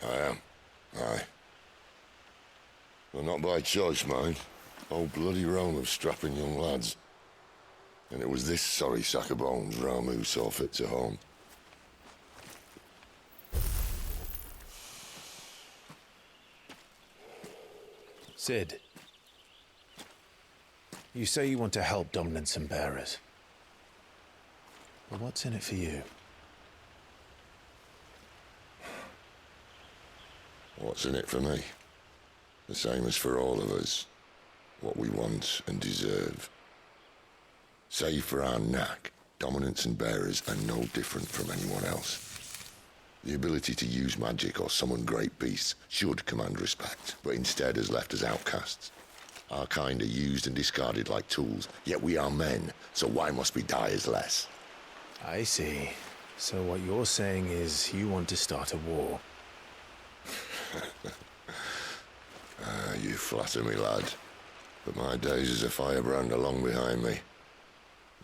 I am. Aye. Well, not by choice, mind. Whole bloody realm of strapping young lads. And it was this sorry sack of bones Ramu saw fit to home. Sid. You say you want to help dominants and bearers. Well, what's in it for you? What's in it for me? The same as for all of us. What we want and deserve. Save for our knack, dominants and bearers are no different from anyone else. The ability to use magic or summon great beasts should command respect, but instead has left us outcasts. Our kind are used and discarded like tools, yet we are men, so why must we die as less? I see. So what you're saying is you want to start a war. You flatter me, lad. But my days as a firebrand are long behind me.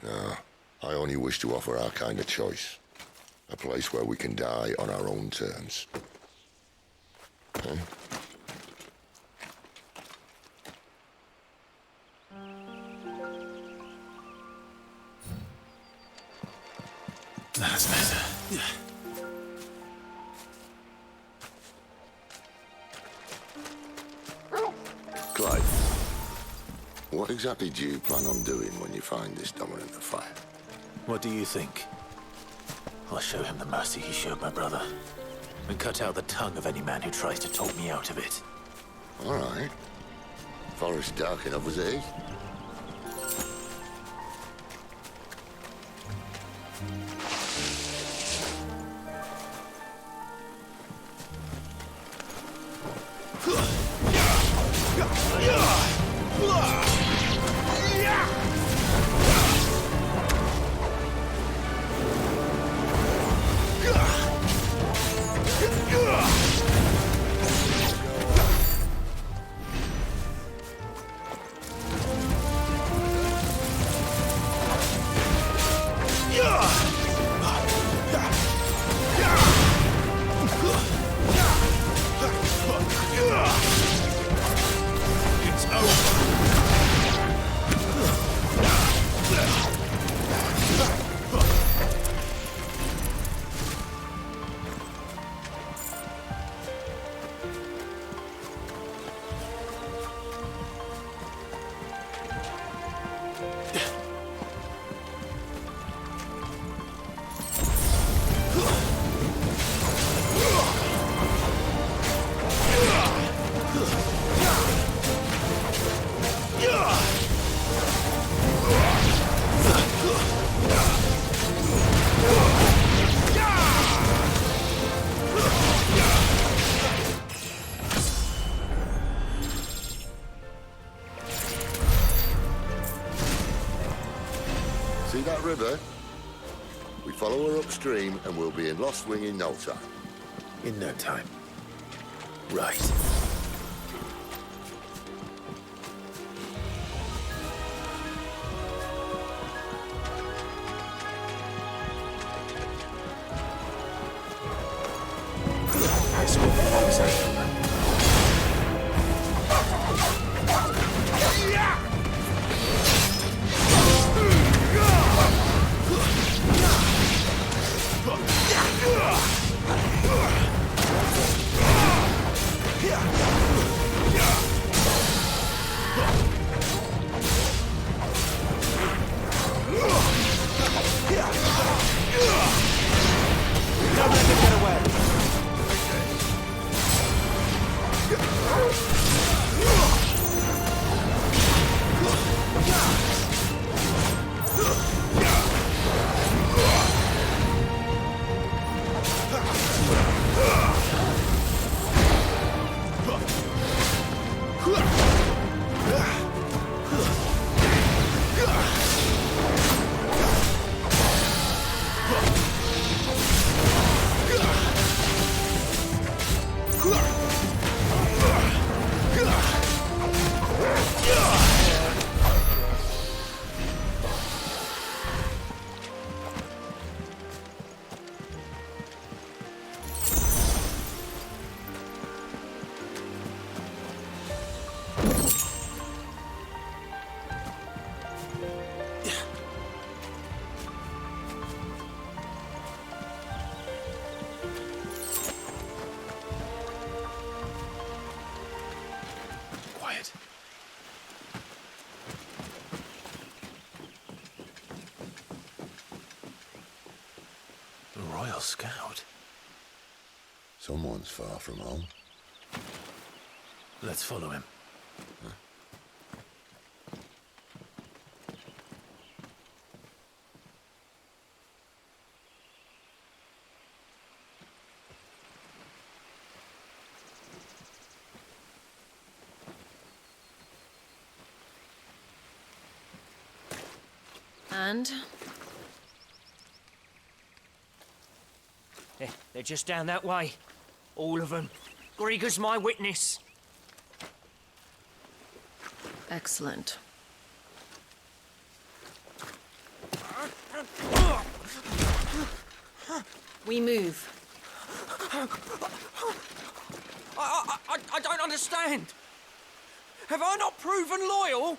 No, I only wish to offer our kind a choice. A place where we can die on our own terms. Okay? That's better. Clyde, what exactly do you plan on doing when you find this dominant of fire? What do you think? I'll show him the mercy he showed my brother, and cut out the tongue of any man who tries to talk me out of it. All right. Forest dark enough as it is. See that river? We follow her upstream and we'll be in Lostwing in no time. In no time. Right. Royal Scout. Someone's far from home. Let's follow him. And? They're just down that way. All of them. Grieger's my witness. Excellent. We move. I don't understand. Have I not proven loyal?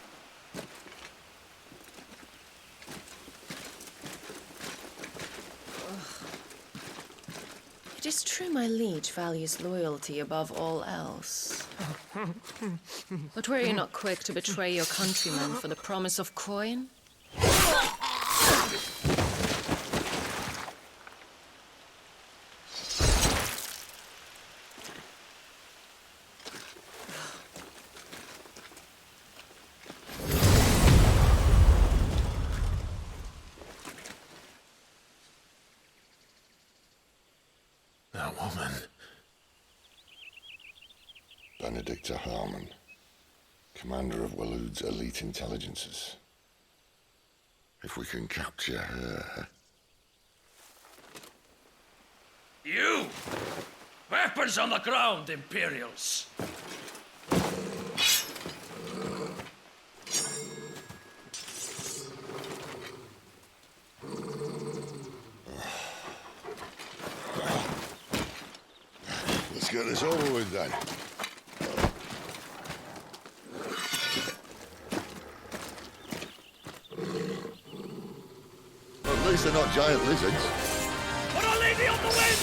It is true my liege values loyalty above all else. But were you not quick to betray your countrymen for the promise of coin? That woman. Benedikta Harmon, commander of Waloed's elite intelligences. If we can capture her... You! Weapons on the ground, Imperials! Let's get this over with then. At least they're not giant lizards. Put a lady on the wind!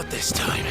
Not this time.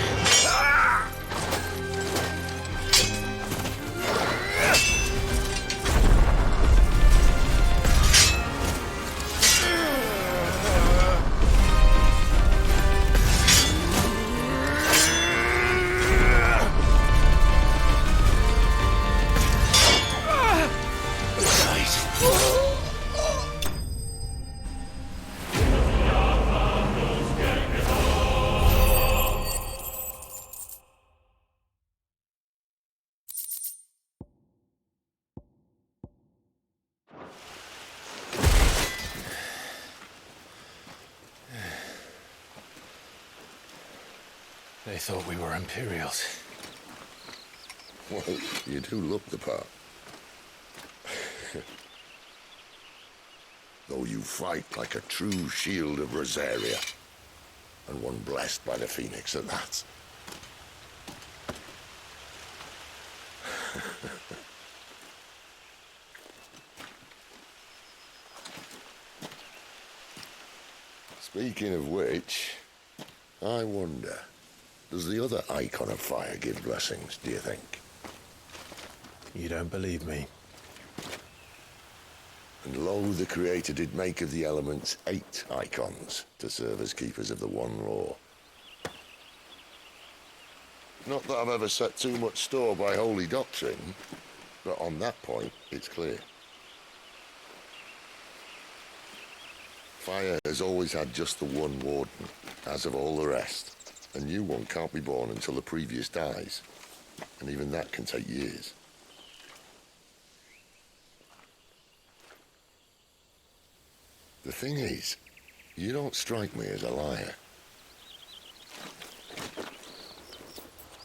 They thought we were Imperials. Well, you do look the part. Though you fight like a true shield of Rosaria. And one blessed by the Phoenix at that. Speaking of which, I wonder, does the other icon of fire give blessings, do you think? You don't believe me? And lo, the Creator did make of the elements 8 icons to serve as keepers of the one law. Not that I've ever set too much store by holy doctrine, but on that point, it's clear. Fire has always had just the one warden, as of all the rest. A new one can't be born until the previous dies, and even that can take years. The thing is, you don't strike me as a liar.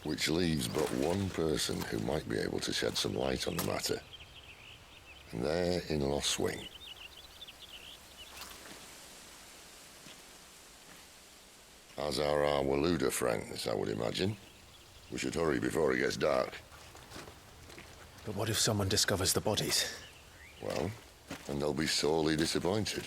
Which leaves but one person who might be able to shed some light on the matter. And they're in Lostwing. As are our Waluda friends, I would imagine. We should hurry before it gets dark. But what if someone discovers the bodies? Well, and they'll be sorely disappointed.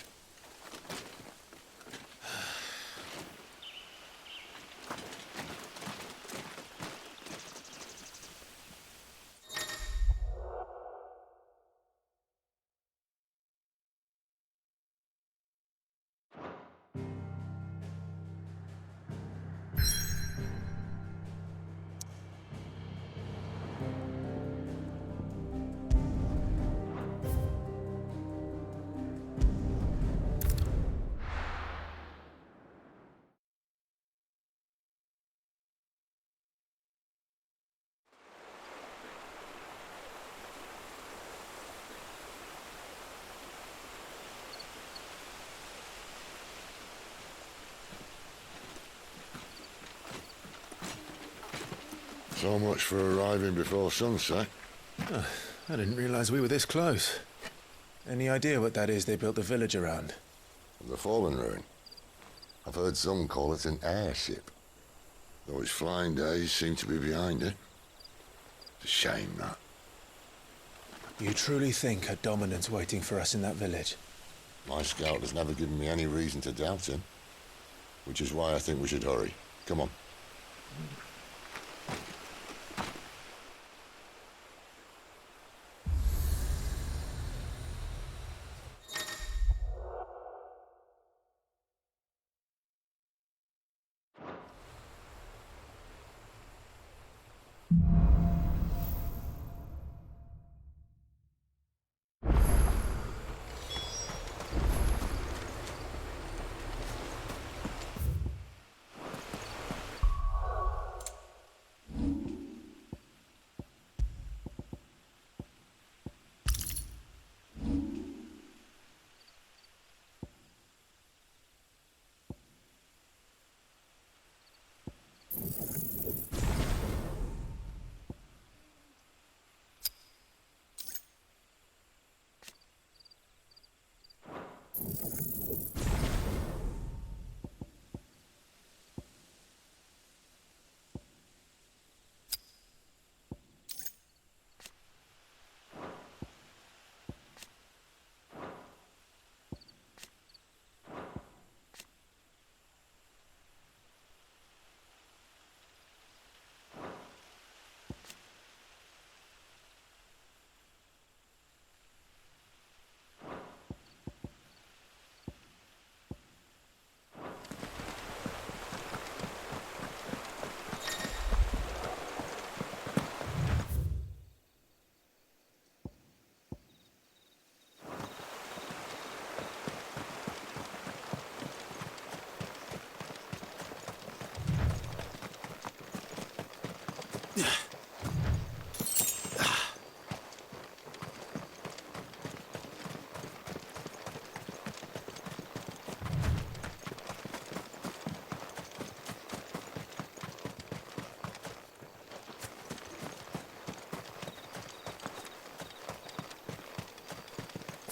So much for arriving before sunset. Oh, I didn't realize we were this close. Any idea what that is they built the village around? The fallen ruin. I've heard some call it an airship. Though its flying days seem to be behind it. It's a shame, that. You truly think a dominant's waiting for us in that village? My scout has never given me any reason to doubt him. Which is why I think we should hurry. Come on.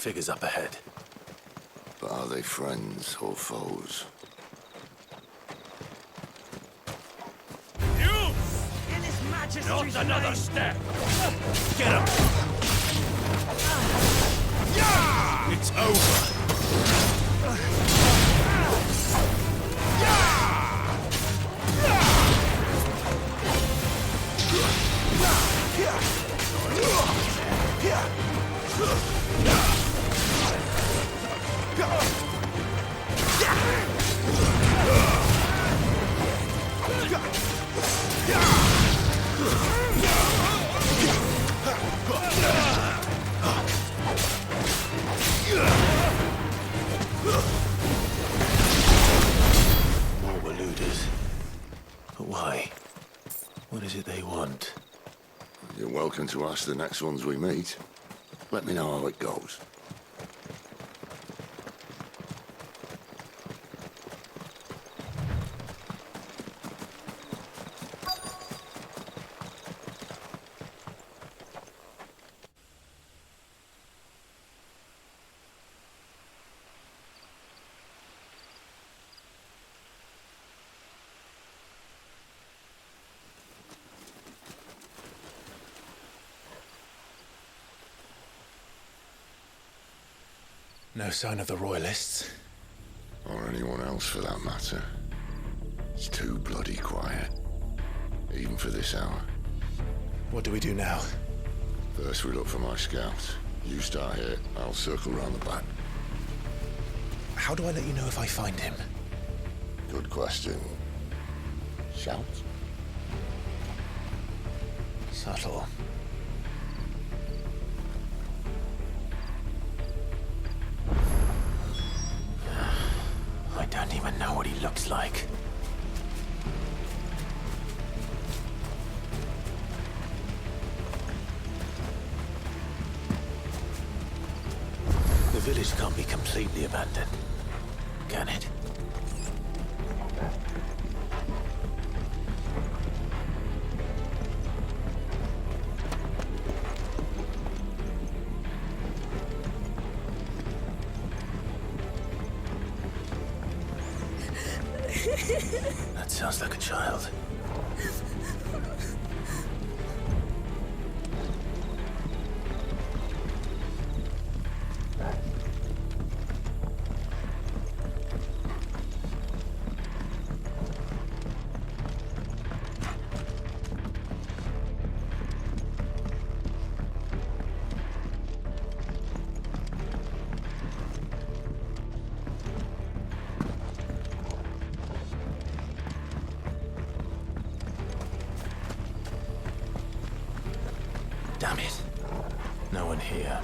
figures up ahead. But are they friends or foes? You! In his majesty's Not another name. step! Get him! It's over! More Waluders. But why? What is it they want? You're welcome to ask the next ones we meet. Let me know how it goes. No sign of the Royalists. Or anyone else for that matter. It's too bloody quiet. Even for this hour. What do we do now? First we look for my scout. You start here, I'll circle round the back. How do I let you know if I find him? Good question. Shout? Subtle. I don't even know what he looks like. The village can't be completely abandoned, can it? That sounds like a child. Damn it. No one here.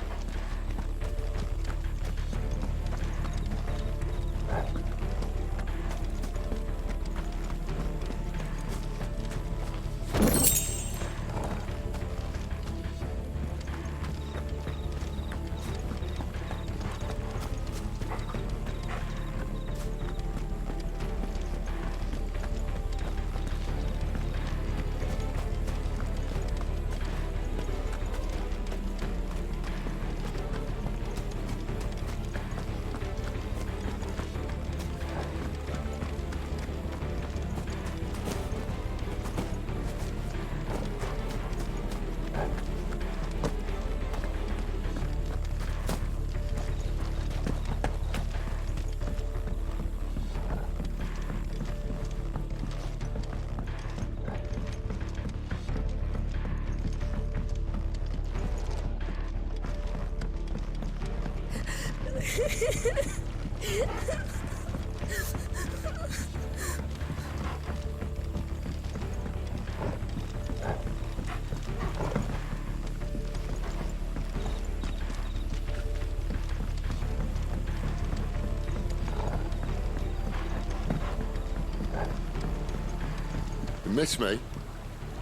You miss me?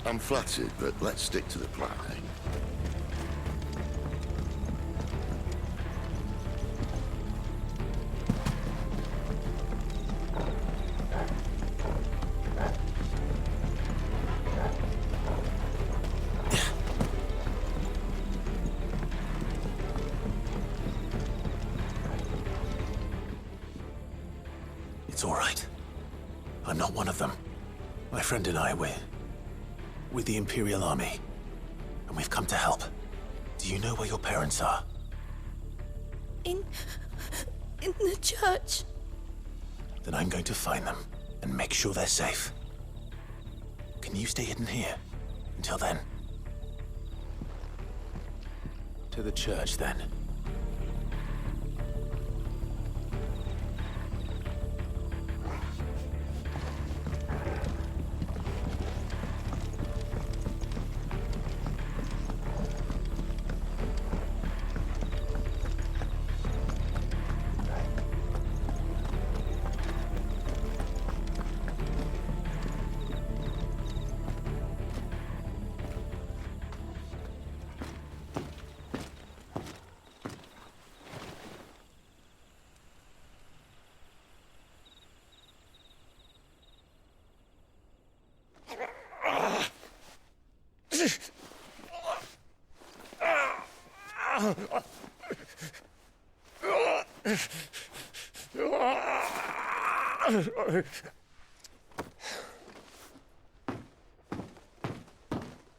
I'm flattered, but let's stick to the plan, eh? It's all right. I'm not one of them. My friend and I, we're with the Imperial Army, and we've come to help. Do you know where your parents are? In the church. Then I'm going to find them and make sure they're safe. Can you stay hidden here until then? To the church, then.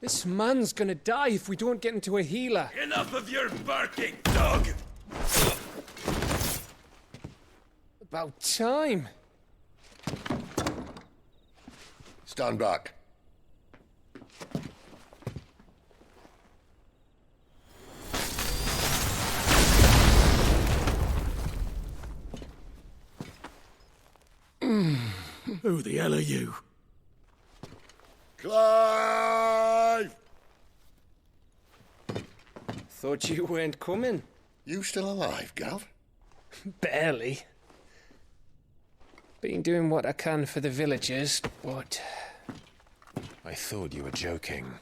This man's gonna die if we don't get into a healer. Enough of your barking, dog! About time. Stand back. Who the hell are you? Clive! Thought you weren't coming. You still alive, Gav? Barely. Been doing what I can for the villagers, but... I thought you were joking.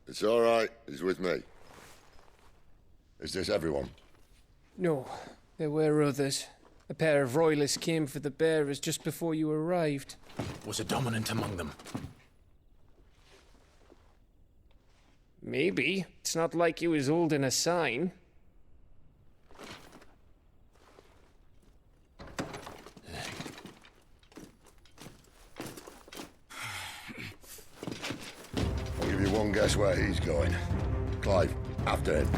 It's all right. He's with me. Is this everyone? No, there were others. A pair of royalists came for the bearers just before you arrived. Was a dominant among them? Maybe. It's not like he was holding a sign. I'll give you one guess where he's going. Clive, after him.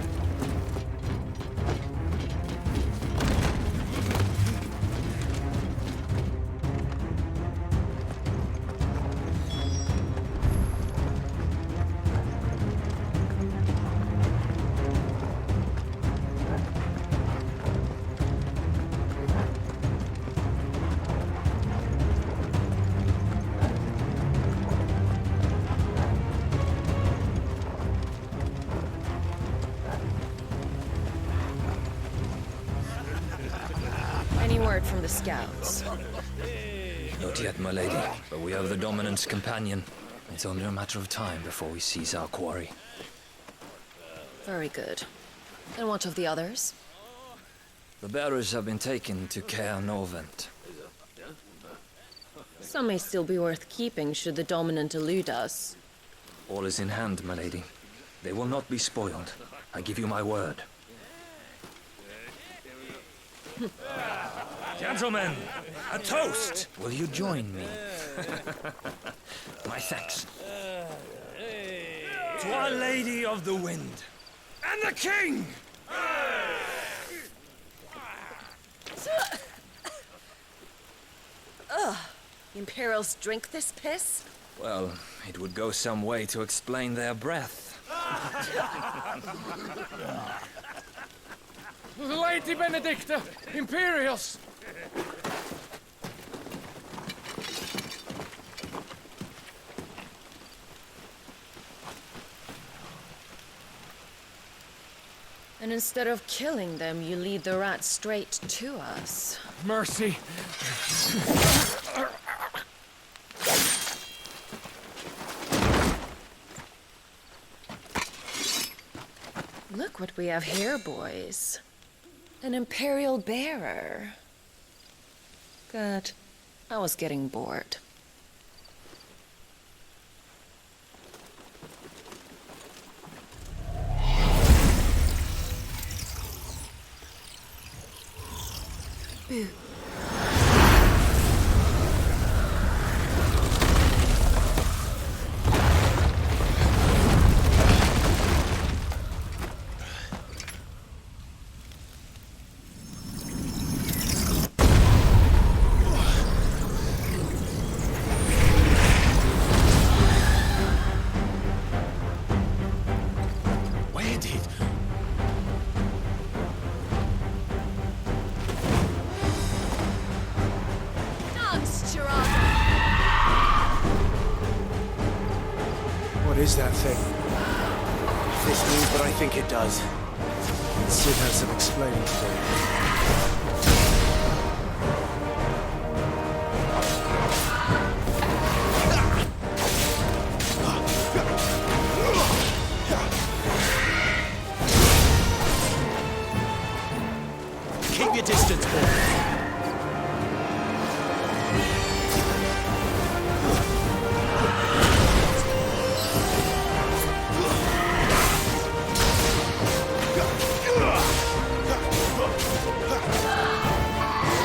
From the scouts. Not yet, my lady, but we have the Dominant's companion. It's only a matter of time before we seize our quarry. Very good. And what of the others? The bearers have been taken to Caer Norvent. Some may still be worth keeping should the Dominant elude us. All is in hand, my lady. They will not be spoiled. I give you my word. Gentlemen, a toast! Will you join me? My thanks. To Our Lady of the Wind. And the King! Ugh. Imperials drink this piss? Well, it would go some way to explain their breath. Lady Benedikta! Imperials! And instead of killing them, you lead the rats straight to us. Mercy! Look what we have here, boys. An Imperial bearer. Good. I was getting bored. Boo. is that thing? If this means what I think it does, Sid has some explaining to do. Keep your distance, boy.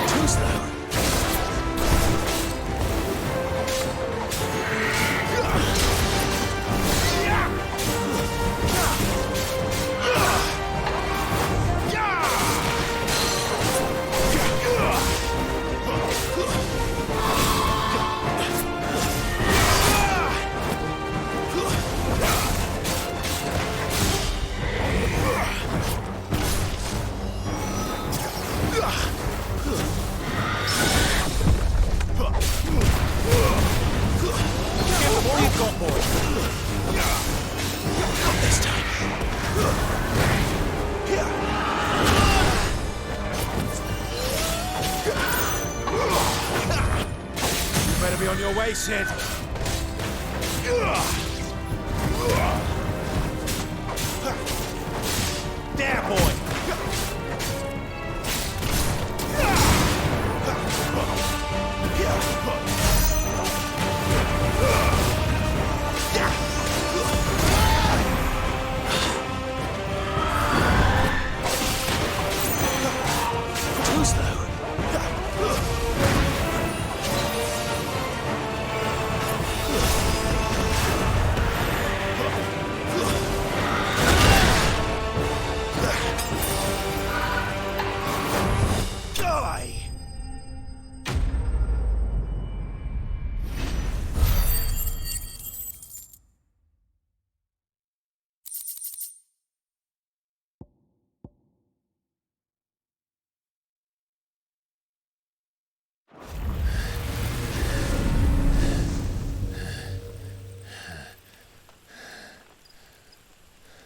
Too slow. Way, Sid. There, boy. Too slow.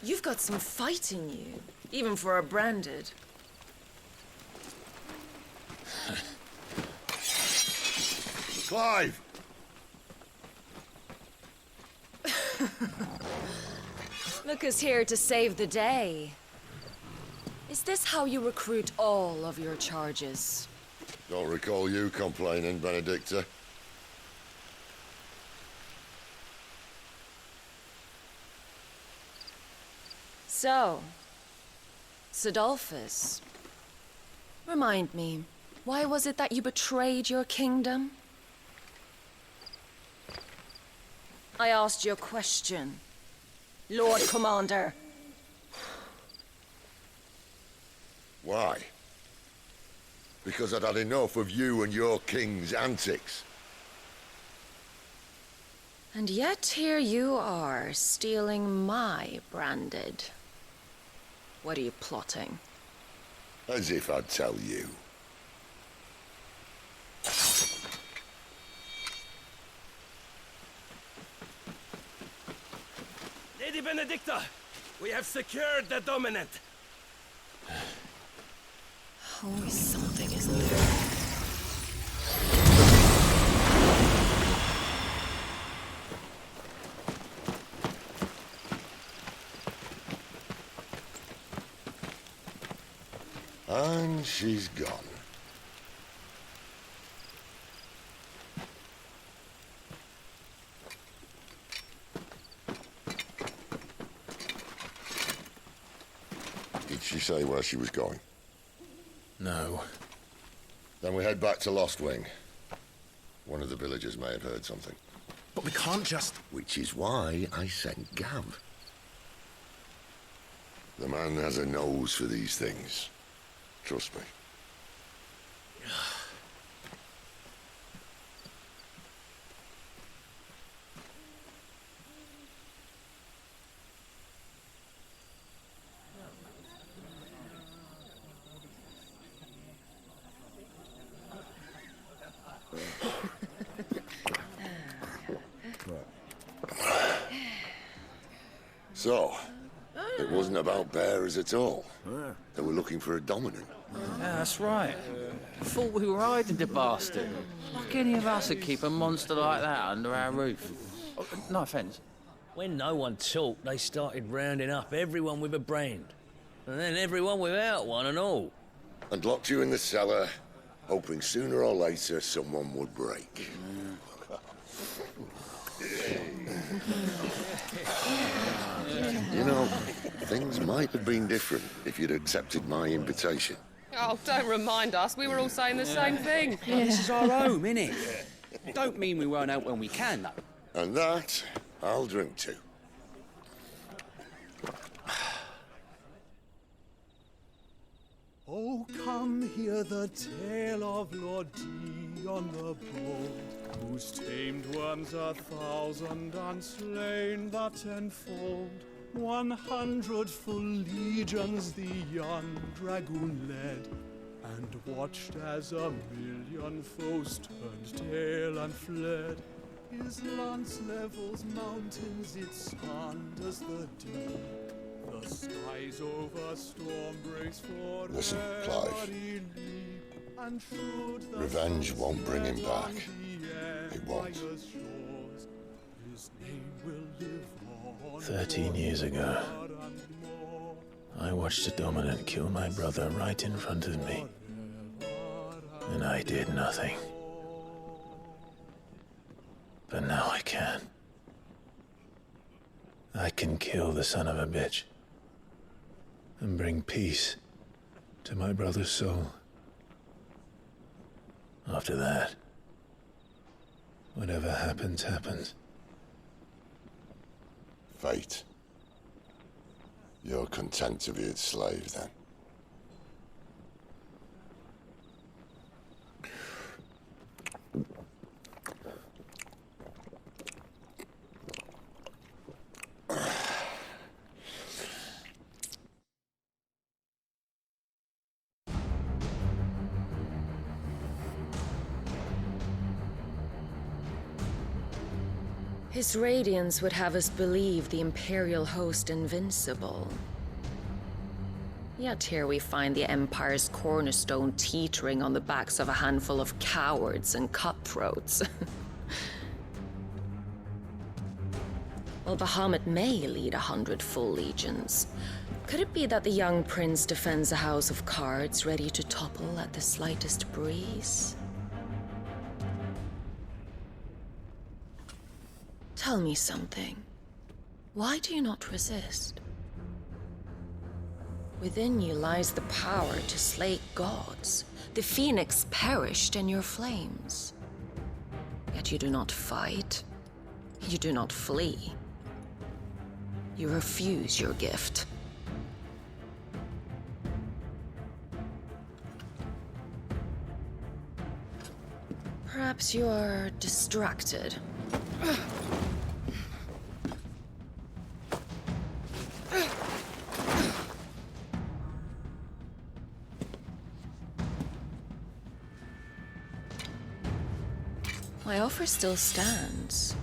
You've got some fight in you, even for a branded. Clive! Look who's here to save the day. Is this how you recruit all of your charges? Don't recall you complaining, Benedikta. So, Sidolphus, remind me, why was it that you betrayed your kingdom? I asked you a question, Lord Commander. Why? Because I'd had enough of you and your king's antics. And yet here you are, stealing my branded. What are you plotting? As if I'd tell you. Lady Benedikta, we have secured the dominant. Always something, isn't there? And she's gone. Did she say where she was going? No. Then we head back to Lostwing. One of the villagers may have heard something. But we can't just... Which is why I sent Gav. The man has a nose for these things. Trust me. So, it wasn't about bearers at all. They were looking for a dominant. Yeah, that's right. Thought we were hiding the bastard. Like any of us would keep a monster like that under our roof. Oh, no offence. When no one talked, they started rounding up everyone with a brand. And then everyone without one and all. And locked you in the cellar, hoping sooner or later someone would break. You know, things might have been different if you'd accepted my invitation. Oh, don't remind us. We were all saying the same thing. This is our home, innit? Don't mean we won't out when we can, though. And that, I'll drink to. Oh, come hear the tale of Lord Dion the Bold, whose tamed worms 1,000 and slain the tenfold. 100 full legions the young dragoon led, and watched as 1,000,000 foes turned tail and fled. His lance levels mountains, it sanders the deep. The skies over storm breaks for Listen, Clive. Revenge won't bring him back. It won't. 13 years ago, I watched a dominant kill my brother right in front of me. And I did nothing. But now I can. I can kill the son of a bitch. And bring peace to my brother's soul. After that, whatever happens, happens. Fate. You're content to be its slave, then? His radiance would have us believe the Imperial host invincible. Yet here we find the Empire's cornerstone teetering on the backs of a handful of cowards and cutthroats. While Bahamut may lead 100 full legions, could it be that the young prince defends a house of cards ready to topple at the slightest breeze? Tell me something. Why do you not resist? Within you lies the power to slay gods. The phoenix perished in your flames. Yet you do not fight. You do not flee. You refuse your gift. Perhaps you are distracted. My offer still stands.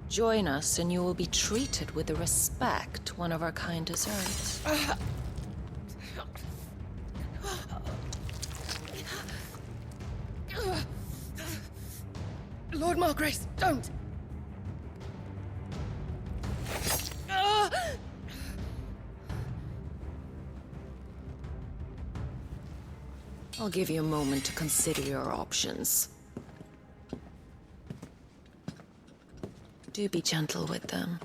Join us and you will be treated with the respect one of our kind deserves. Lord Margrace, don't! I'll give you a moment to consider your options. Do be gentle with them.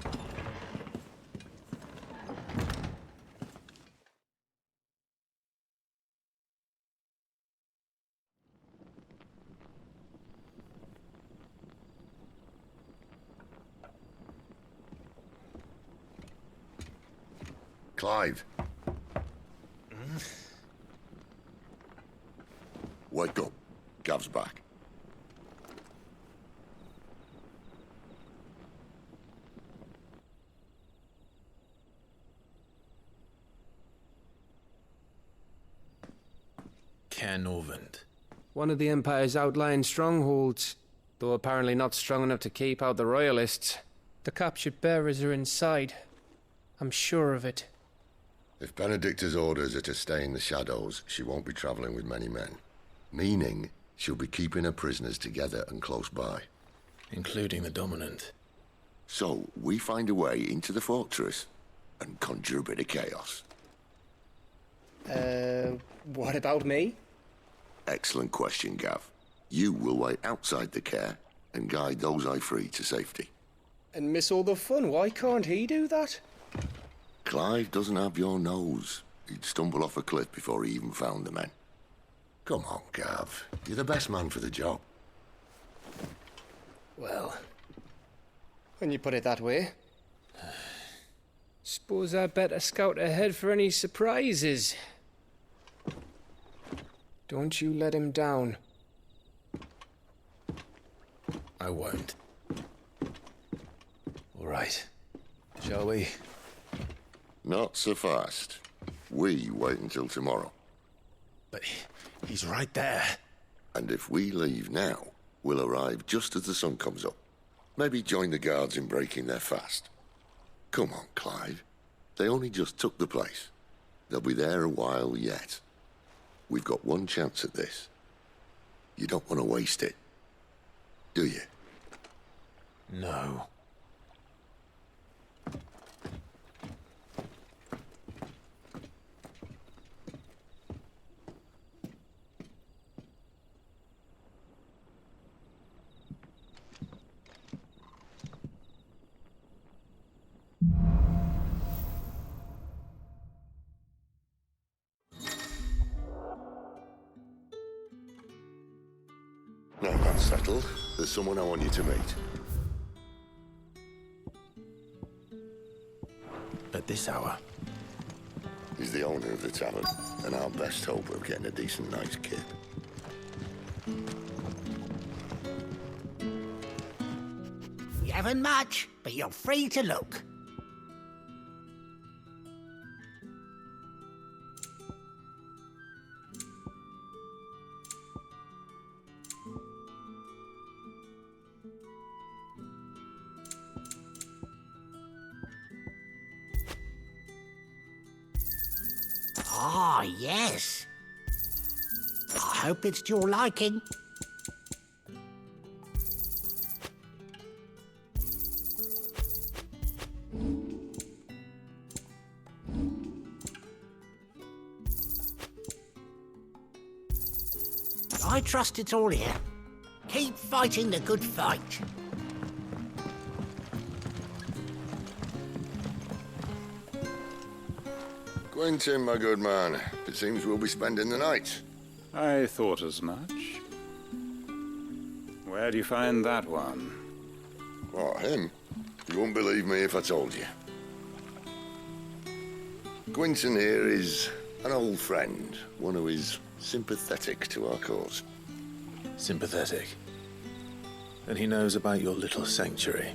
Clive. Wake up. Gav's back. Caer Norvent. One of the Empire's outlying strongholds, though apparently not strong enough to keep out the Royalists. The captured bearers are inside. I'm sure of it. If Benedikta's orders are to stay in the shadows, she won't be traveling with many men. Meaning, she'll be keeping her prisoners together and close by. Including the Dominant. So, we find a way into the fortress and conjure a bit of chaos. What about me? Excellent question, Gav. You will wait outside the Caer and guide those I free to safety. And miss all the fun. Why can't he do that? Clive doesn't have your nose. He'd stumble off a cliff before he even found the men. Come on, Gav. You're the best man for the job. Well, when you put it that way. Suppose I'd better scout ahead for any surprises. Don't you let him down. I won't. All right. Shall we? Not so fast. We wait until tomorrow. But he's right there. And if we leave now, we'll arrive just as the sun comes up. Maybe join the guards in breaking their fast. Come on, Clive. They only just took the place. They'll be there a while yet. We've got one chance at this. You don't want to waste it, do you? No. Now that's settled. There's someone I want you to meet. At this hour? He's the owner of the tavern, and our best hope of getting a decent night's kip. You haven't much, but you're free to look. Ah, yes. I hope it's to your liking. I trust it's all here. Keep fighting the good fight. Quentin, my good man. It seems we'll be spending the night. I thought as much. Where do you find that one? What, him? You wouldn't believe me if I told you. Quentin here is an old friend, one who is sympathetic to our cause. Sympathetic? And he knows about your little sanctuary.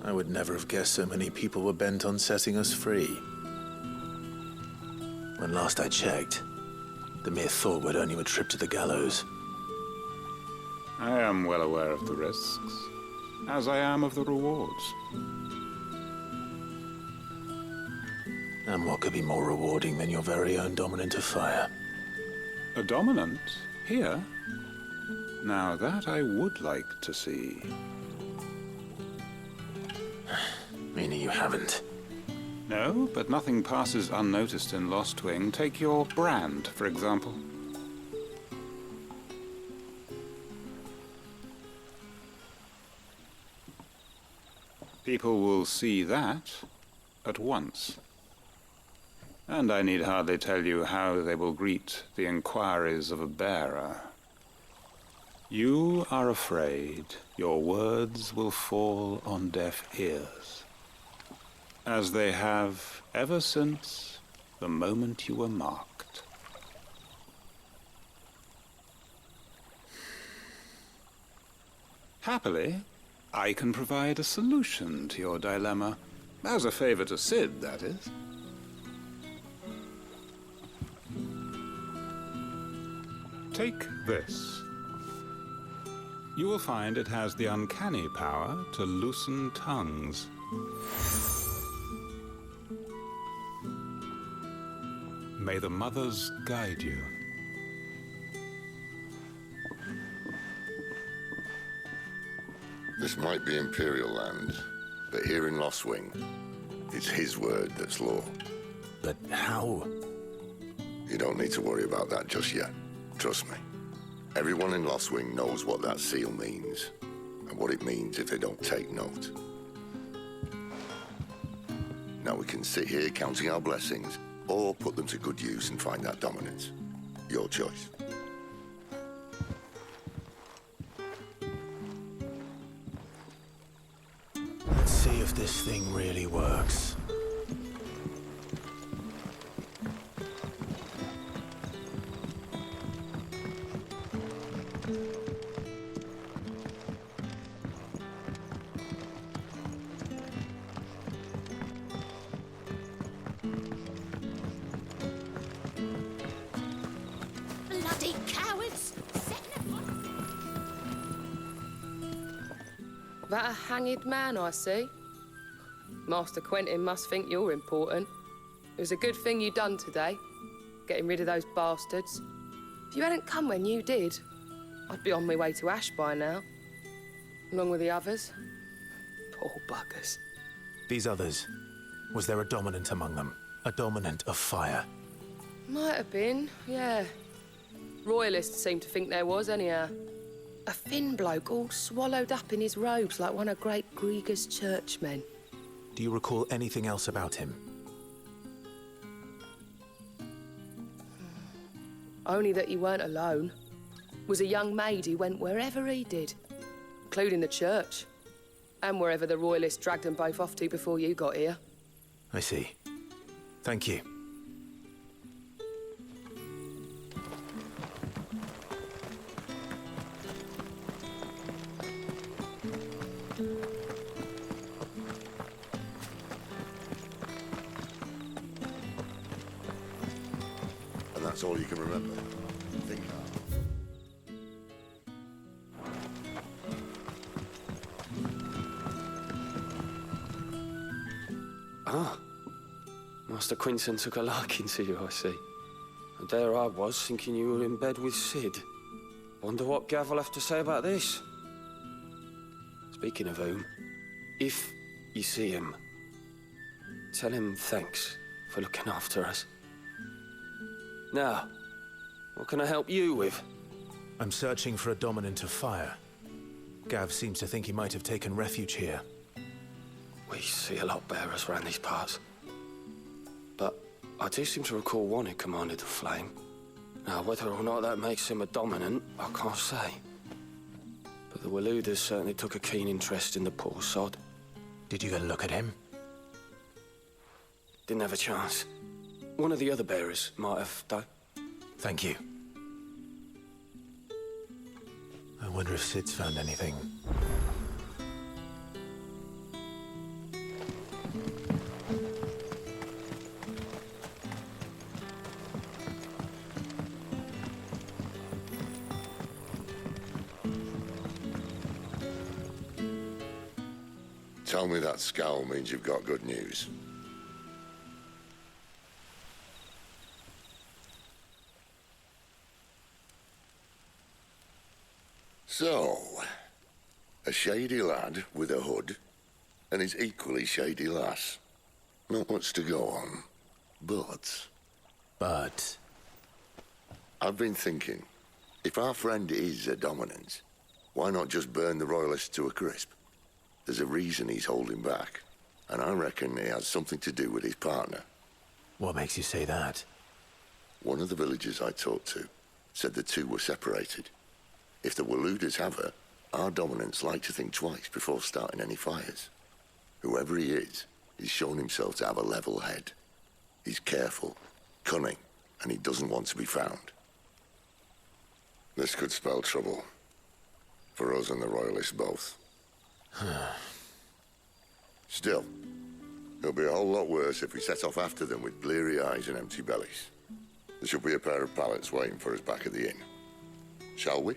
I would never have guessed so many people were bent on setting us free. When last I checked, the mere thought would earn you a trip to the gallows. I am well aware of the risks, as I am of the rewards. And what could be more rewarding than your very own dominant of fire? A dominant? Here? Now that I would like to see. Meaning you haven't? No, but nothing passes unnoticed in Lostwing. Take your brand, for example. People will see that at once. And I need hardly tell you how they will greet the inquiries of a bearer. You are afraid your words will fall on deaf ears, as they have ever since the moment you were marked. Happily, I can provide a solution to your dilemma, as a favor to Sid, that is. Take this. You will find it has the uncanny power to loosen tongues. May the mothers guide you. This might be Imperial land, but here in Lostwing, it's his word that's law. But how? You don't need to worry about that just yet. Trust me. Everyone in Lostwing knows what that seal means, and what it means if they don't take note. Now we can sit here counting our blessings, or put them to good use and find that dominance. Your choice. Let's see if this thing really works. Bloody cowards! That a hanged man I see? Master Quentin must think you're important. It was a good thing you done today, getting rid of those bastards. If you hadn't come when you did, I'd be on my way to Ash by now, along with the others. Poor buggers. These others, was there a dominant among them? A dominant of fire? Might have been, yeah. Royalists seem to think there was, anyhow. A thin bloke all swallowed up in his robes like one of Great Griega's churchmen. Do you recall anything else about him? Only that he weren't alone. Was a young maid who went wherever he did, including the church, and wherever the Royalists dragged them both off to before you got here. I see. Thank you. And that's all you can remember. Think hard. Ah, Master Quinton took a liking to you, I see. And there I was, thinking you were in bed with Sid. Wonder what Gav will have to say about this. Speaking of whom, if you see him, tell him thanks for looking after us. Now, what can I help you with? I'm searching for a dominant of fire. Gav seems to think he might have taken refuge here. We see a lot bearers around these parts. But I do seem to recall one who commanded the flame. Now, whether or not that makes him a dominant, I can't say. But the Waluders certainly took a keen interest in the poor sod. Did you get a look at him? Didn't have a chance. One of the other bearers might have, though. Thank you. I wonder if Sid's found anything. Tell me that scowl means you've got good news. So, a shady lad with a hood, and his equally shady lass. Not much to go on, but... I've been thinking, if our friend is a dominant, why not just burn the Royalists to a crisp? There's a reason he's holding back, and I reckon it has something to do with his partner. What makes you say that? One of the villagers I talked to said the two were separated. If the Waluders have her, our dominants like to think twice before starting any fires. Whoever he is, he's shown himself to have a level head. He's careful, cunning, and he doesn't want to be found. This could spell trouble. For us and the Royalists both. Still, it'll be a whole lot worse if we set off after them with bleary eyes and empty bellies. There should be a pair of pallets waiting for us back at the inn. Shall we?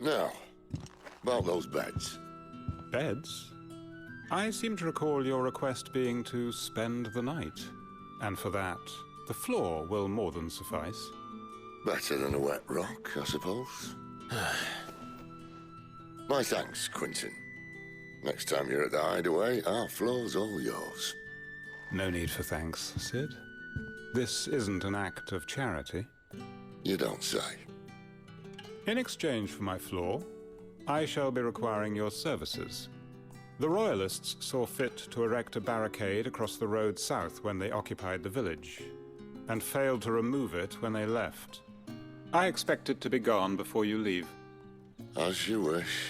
Now, about those beds. Beds? I seem to recall your request being to spend the night. And for that, the floor will more than suffice. Better than a wet rock, I suppose. My thanks, Quinton. Next time you're at the Hideaway, our floor's all yours. No need for thanks, Sid. This isn't an act of charity. You don't say. In exchange for my floor, I shall be requiring your services. The Royalists saw fit to erect a barricade across the road south when they occupied the village, and failed to remove it when they left. I expect it to be gone before you leave. As you wish.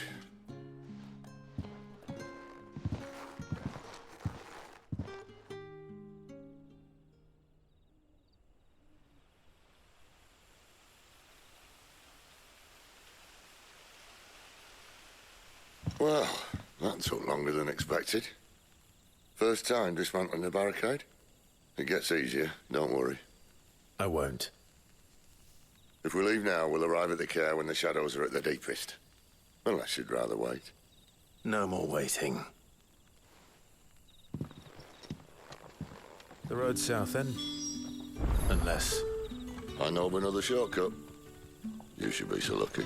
Well, that took longer than expected. First time dismantling the barricade? It gets easier, don't worry. I won't. If we leave now, we'll arrive at the Caer when the shadows are at their deepest. Unless you'd rather wait. No more waiting. The road south then? Unless... I know of another shortcut. You should be so lucky.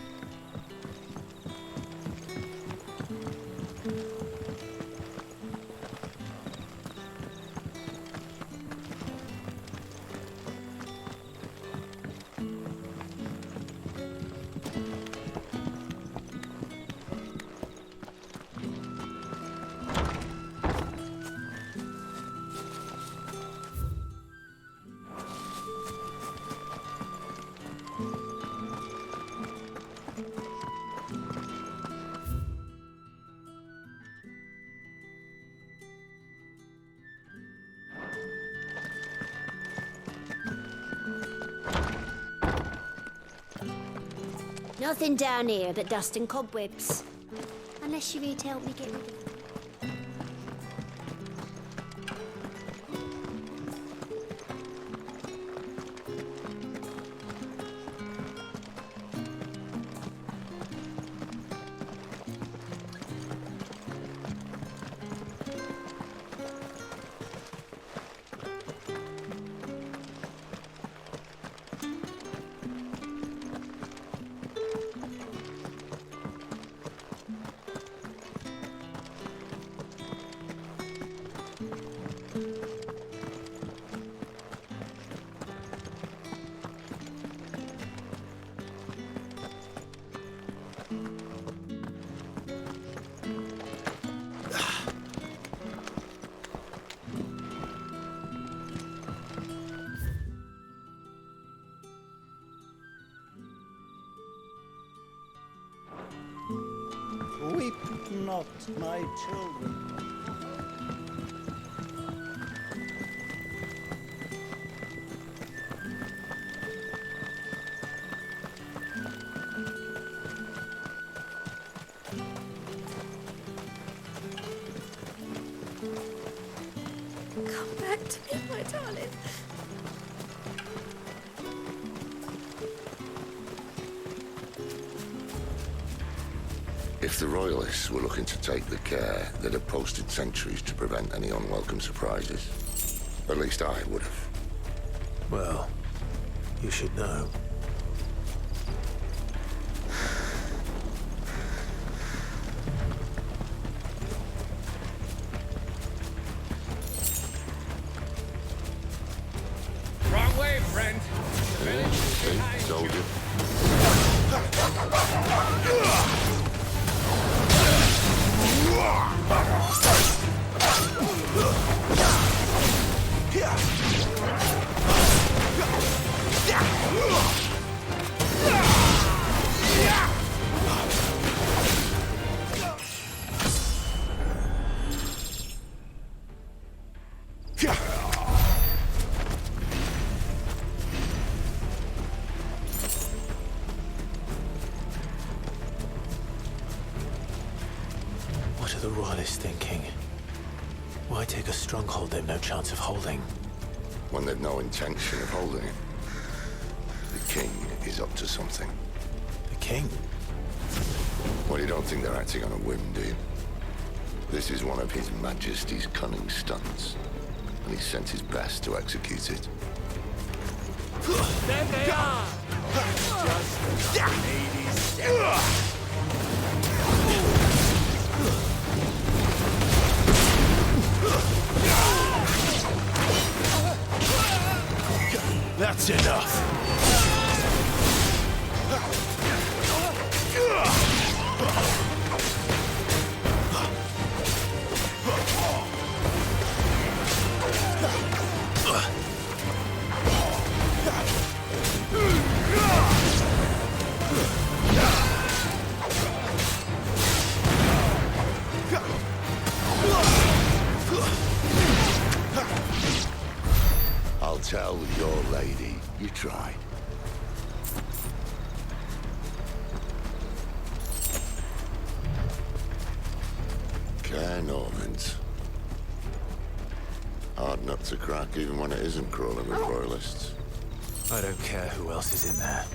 Nothing down here but dust and cobwebs. Unless you're here to help me get rid of them. Weep not, my children. Come back to me, my darling. If the Royalists were looking to take the Caer, they'd have posted sentries to prevent any unwelcome surprises. At least I would have. Well, you should know. Wrong way, friend. The village is behind you. Soldier. What are the Royalists thinking? Why take a stronghold they've no chance of holding? When they've no intention of holding it. The king is up to something. The king? Well, you don't think they're acting on a whim, do you? This is one of His Majesty's cunning stunts, and he sent his best to execute it. There they are! Just as ladies said. That's enough! I'll tell your lady you tried. Caer Norvent. Hard nut to crack even when it isn't crawling with royalists. I don't care who else is in there.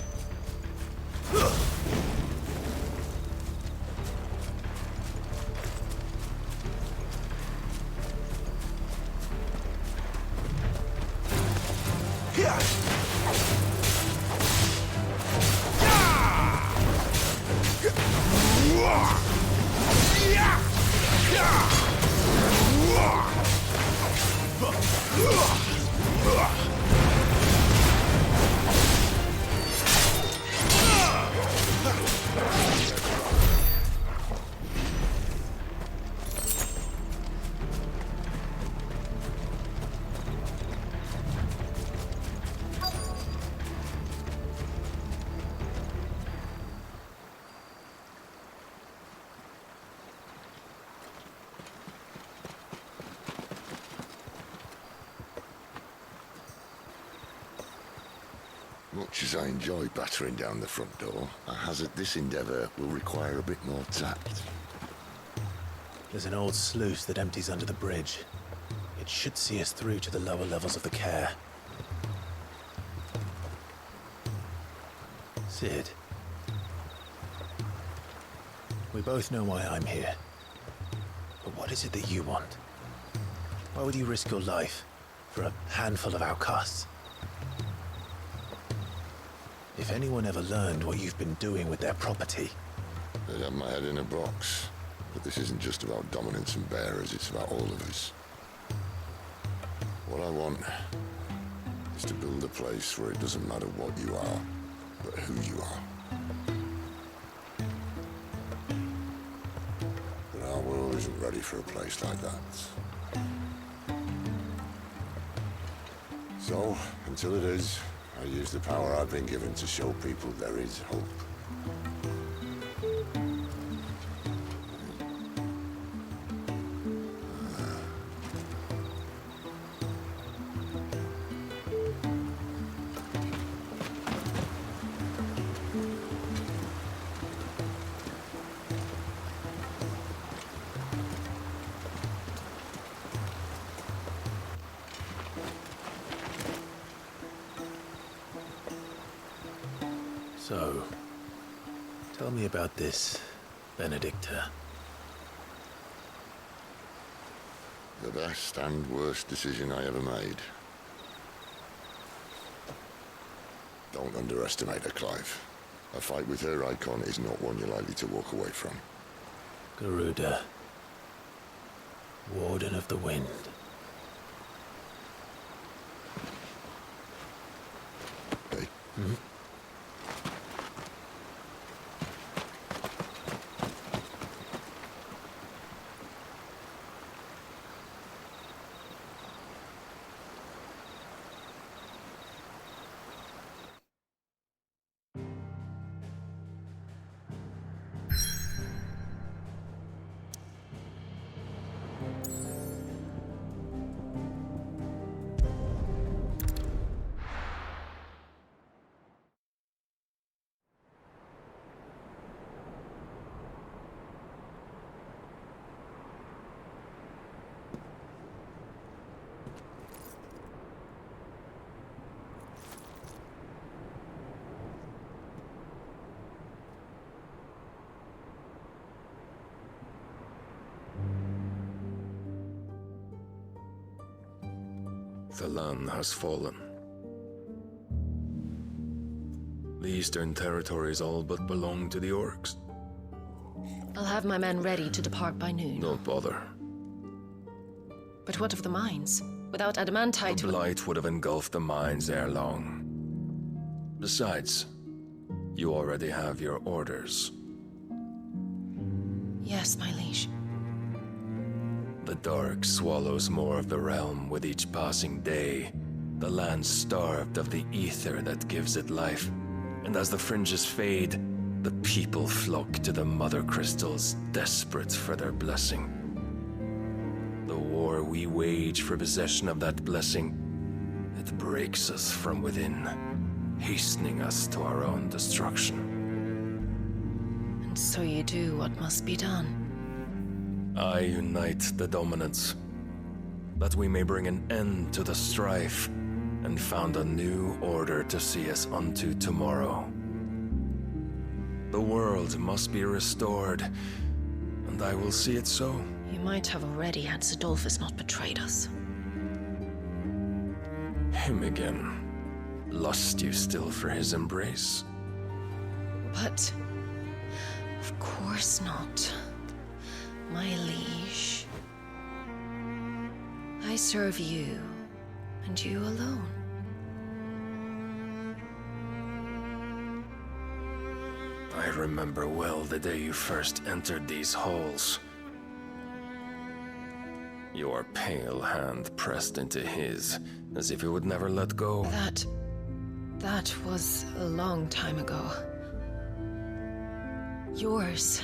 Much as I enjoy battering down the front door, I hazard this endeavour will require a bit more tact. There's an old sluice that empties under the bridge. It should see us through to the lower levels of the Caer. Sid. We both know why I'm here. But what is it that you want? Why would you risk your life for a handful of outcasts? If anyone ever learned what you've been doing with their property... They'd have my head in a box. But this isn't just about dominance and bearers, it's about all of us. What I want is to build a place where it doesn't matter what you are, but who you are. But our world isn't ready for a place like that. So, until it is, I use the power I've been given to show people there is hope. So, tell me about this, Benedikta. The best and worst decision I ever made. Don't underestimate her, Clive. A fight with her icon is not one you're likely to walk away from. Garuda. Warden of the Wind. Hey? Hmm? The land has fallen. The Eastern Territories all but belong to the orcs. I'll have my men ready to depart by noon. Don't bother. But what of the mines? Without adamantite... The blight would have engulfed the mines ere long. Besides, you already have your orders. Yes, my liege. The dark swallows more of the realm with each passing day. The land starved of the ether that gives it life. And as the fringes fade, the people flock to the mother crystals, desperate for their blessing. The war we wage for possession of that blessing, it breaks us from within, hastening us to our own destruction. And so you do what must be done. I unite the dominants, that we may bring an end to the strife, and found a new order to see us unto tomorrow. The world must be restored, and I will see it so. You might have already had Sidolphus not betrayed us. Him again. Lust you still for his embrace? But... of course not. My liege. I serve you, and you alone. I remember well the day you first entered these halls. Your pale hand pressed into his, as if it would never let go. That was a long time ago. Yours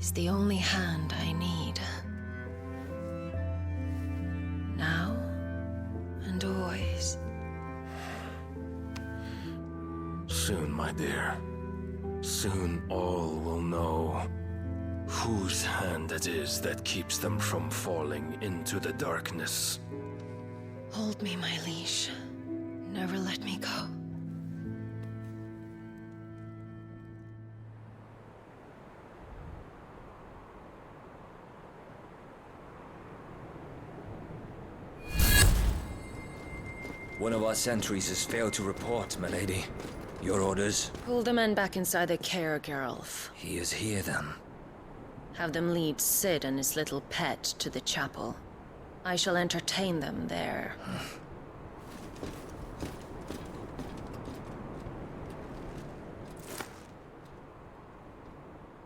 is the only hand I need. Now and always. Soon, my dear. Soon all will know whose hand it is that keeps them from falling into the darkness. Hold me, my liege. Never let me go. One of our sentries has failed to report, my lady. Your orders? Pull the men back inside the Caer, Geralf. He is here, then. Have them lead Sid and his little pet to the chapel. I shall entertain them there.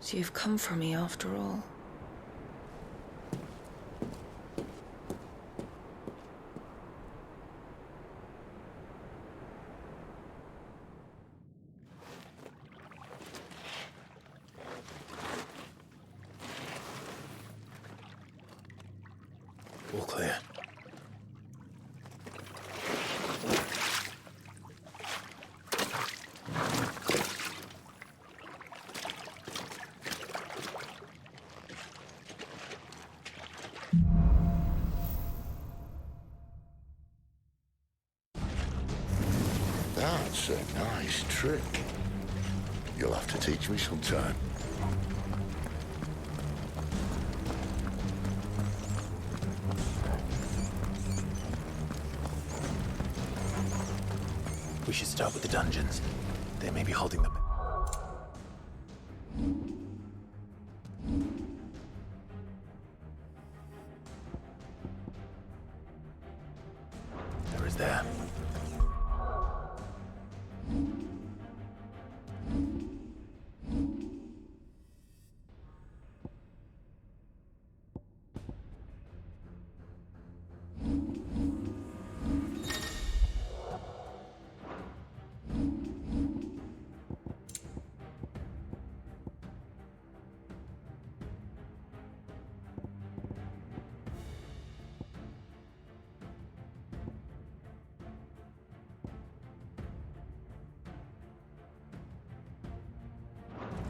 So you've come for me after all. All clear. That's a nice trick. You'll have to teach me sometime. We should start with the dungeons. They may be holding them. There is there.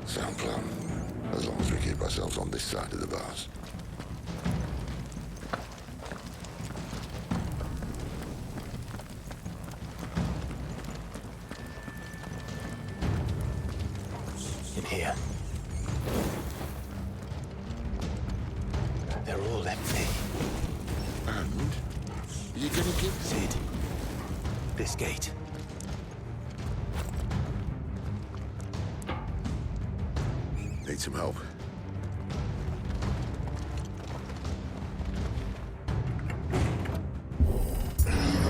Sound plan. As long as we keep ourselves on this side of the bars. In here. They're all empty. And You gonna give Sid? This gate. Need some help.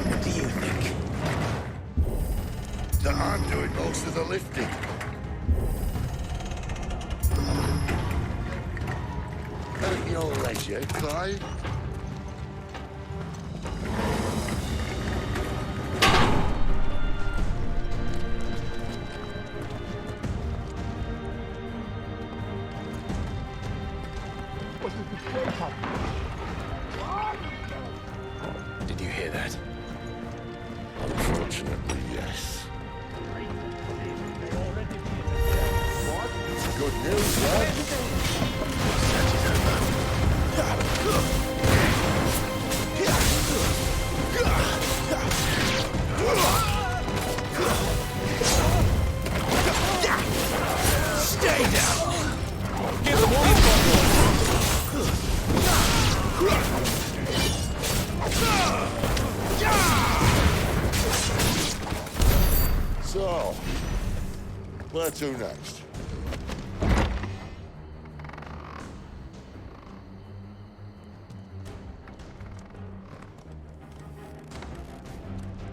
What do you think? That I'm doing most of the lifting. At your leisure, Clive. Did you hear that? Unfortunately, yes. Good news, lad. Search is Stay down! Give them all you've So, where to next?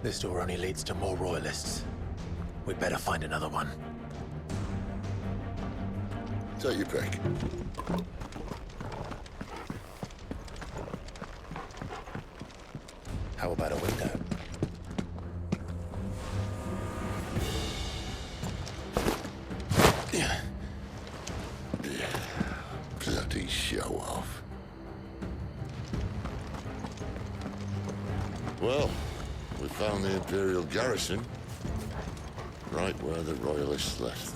This door only leads to more royalists. We'd better find another one. Take your pick. How about a window? Bloody show off. Well, we found the Imperial garrison. Right where the Royalists left them.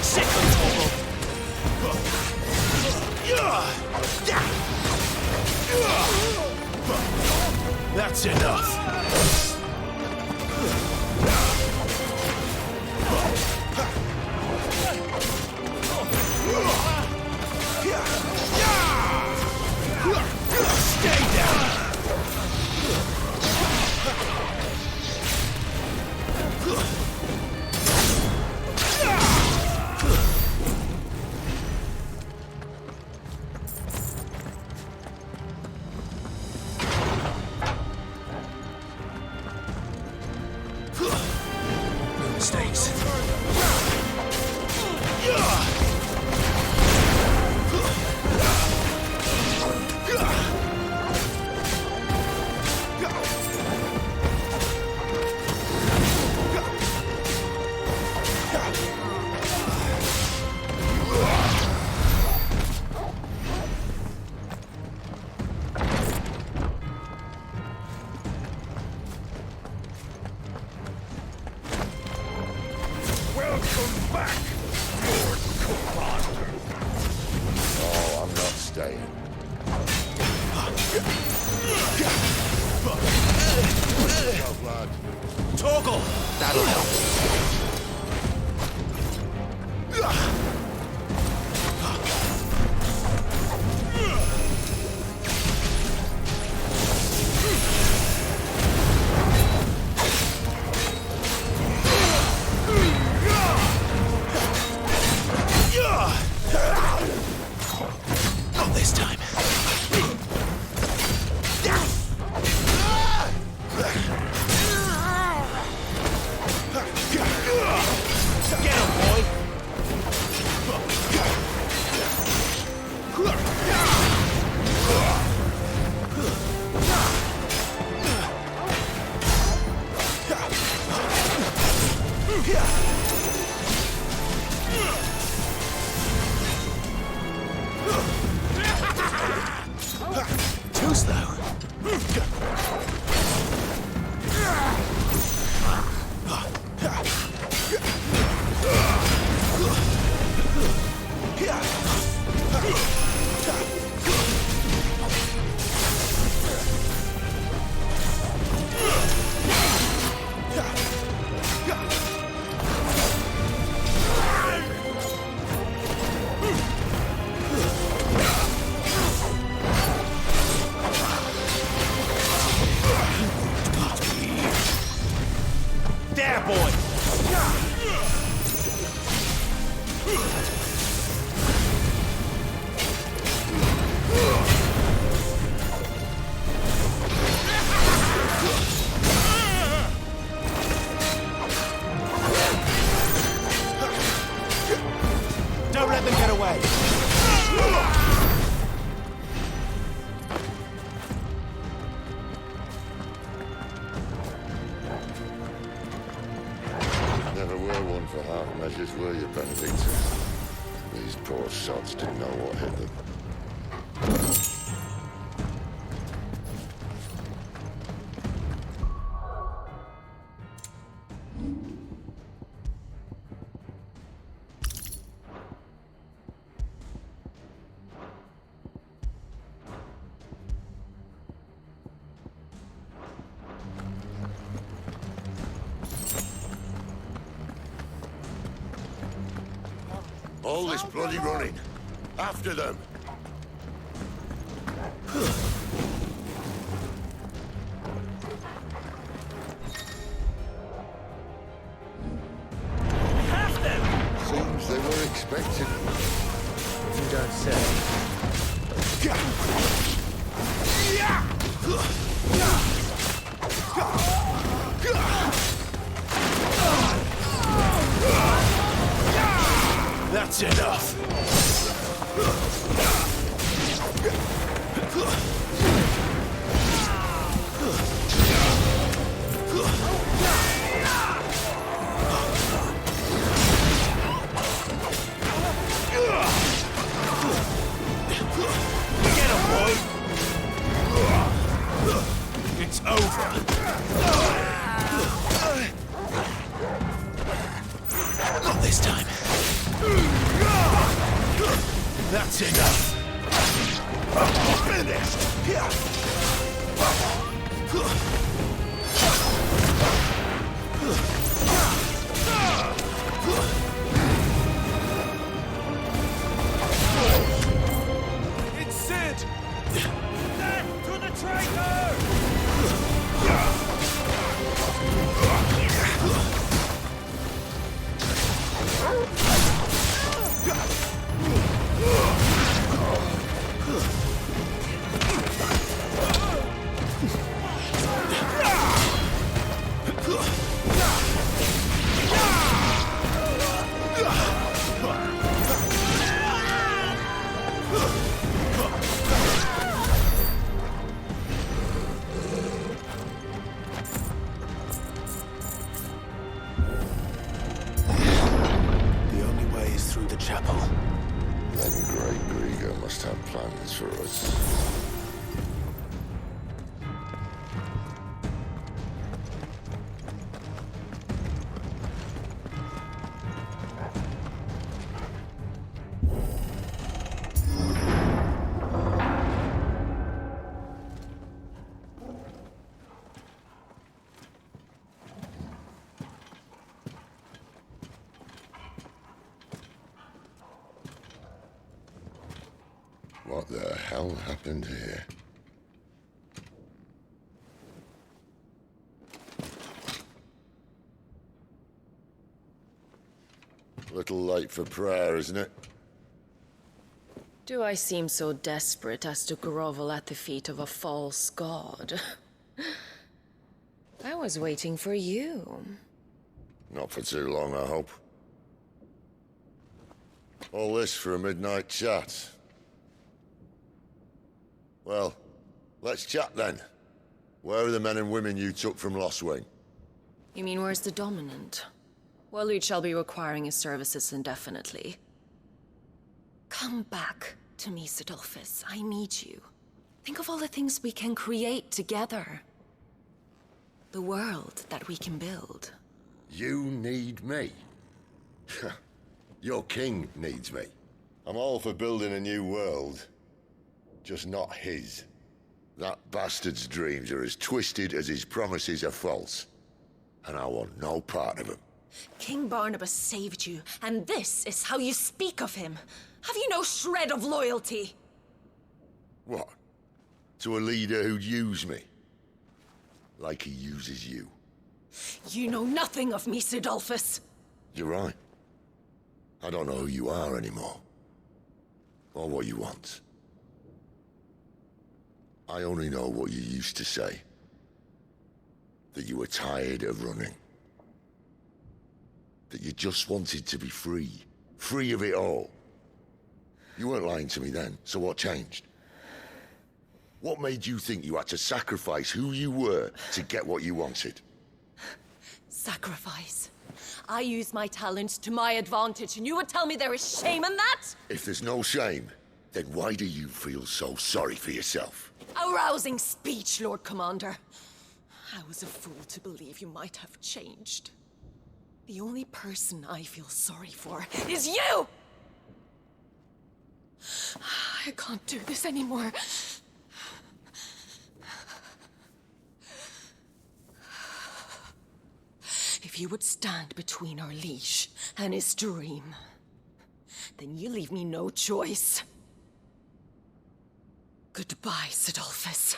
Sick of Torgal! That's enough! Stay down! Mistakes. Welcome back, Lord Commander! Oh, I'm not staying. Go, lad. Torgal! That'll help. Not this time. Get him, boy! Too slow. There, boy! Don't let them get away! Never were one for half measures, were you, Benedikta? These poor sods didn't know what hit them. All this bloody running. After them. Have them! Seems they were expecting. You don't say. That's enough. Get him, boy! It's over. Not this time. That's enough. Finished. It's Sid! Death to the traitor! The only way is through the chapel. Then Great must have plans for us. What the hell happened here? Little late for prayer, isn't it? Do I seem so desperate as to grovel at the feet of a false god? I was waiting for you. Not for too long, I hope. All this for a midnight chat. Well, let's chat then. Where are the men and women you took from Lostwing? You mean where's the dominant? Well, you shall be requiring his services indefinitely. Come back to me, Sidolphus. I need you. Think of all the things we can create together. The world that we can build. You need me? Your king needs me. I'm all for building a new world. Just not his. That bastard's dreams are as twisted as his promises are false. And I want no part of them. King Barnabas saved you, and this is how you speak of him. Have you no shred of loyalty? What? To a leader who'd use me? Like he uses you. You know nothing of me, Sidolphus. You're right. I don't know who you are anymore. Or what you want. I only know what you used to say. That you were tired of running. That you just wanted to be free. Free of it all. You weren't lying to me then, so what changed? What made you think you had to sacrifice who you were to get what you wanted? Sacrifice. I use my talents to my advantage, and you would tell me there is shame in that? If there's no shame, then why do you feel so sorry for yourself? Arousing speech, Lord Commander. I was a fool to believe you might have changed. The only person I feel sorry for is you! I can't do this anymore. If you would stand between our liege and his dream, then you leave me no choice. Goodbye, Sidolphus.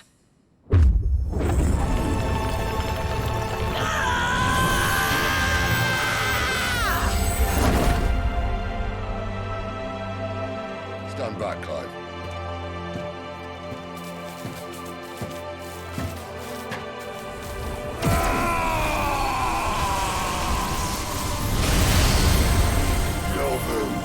Stand back, Clive. No move.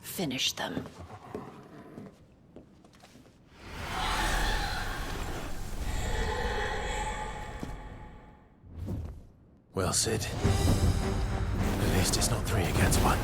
Finish them. Well, Sid. At least it's not 3 against 1.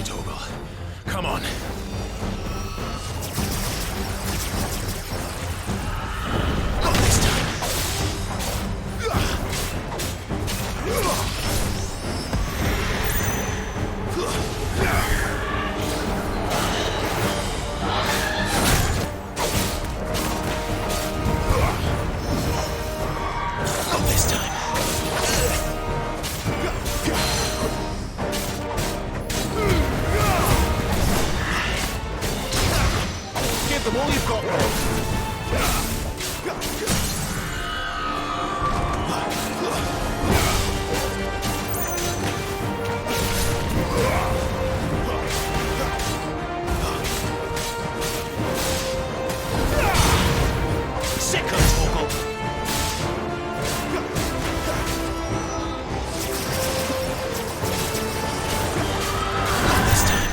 Torgal. Come on. Not this time. Not this time. Give them all you've got, Sick of Torgal. Not this time.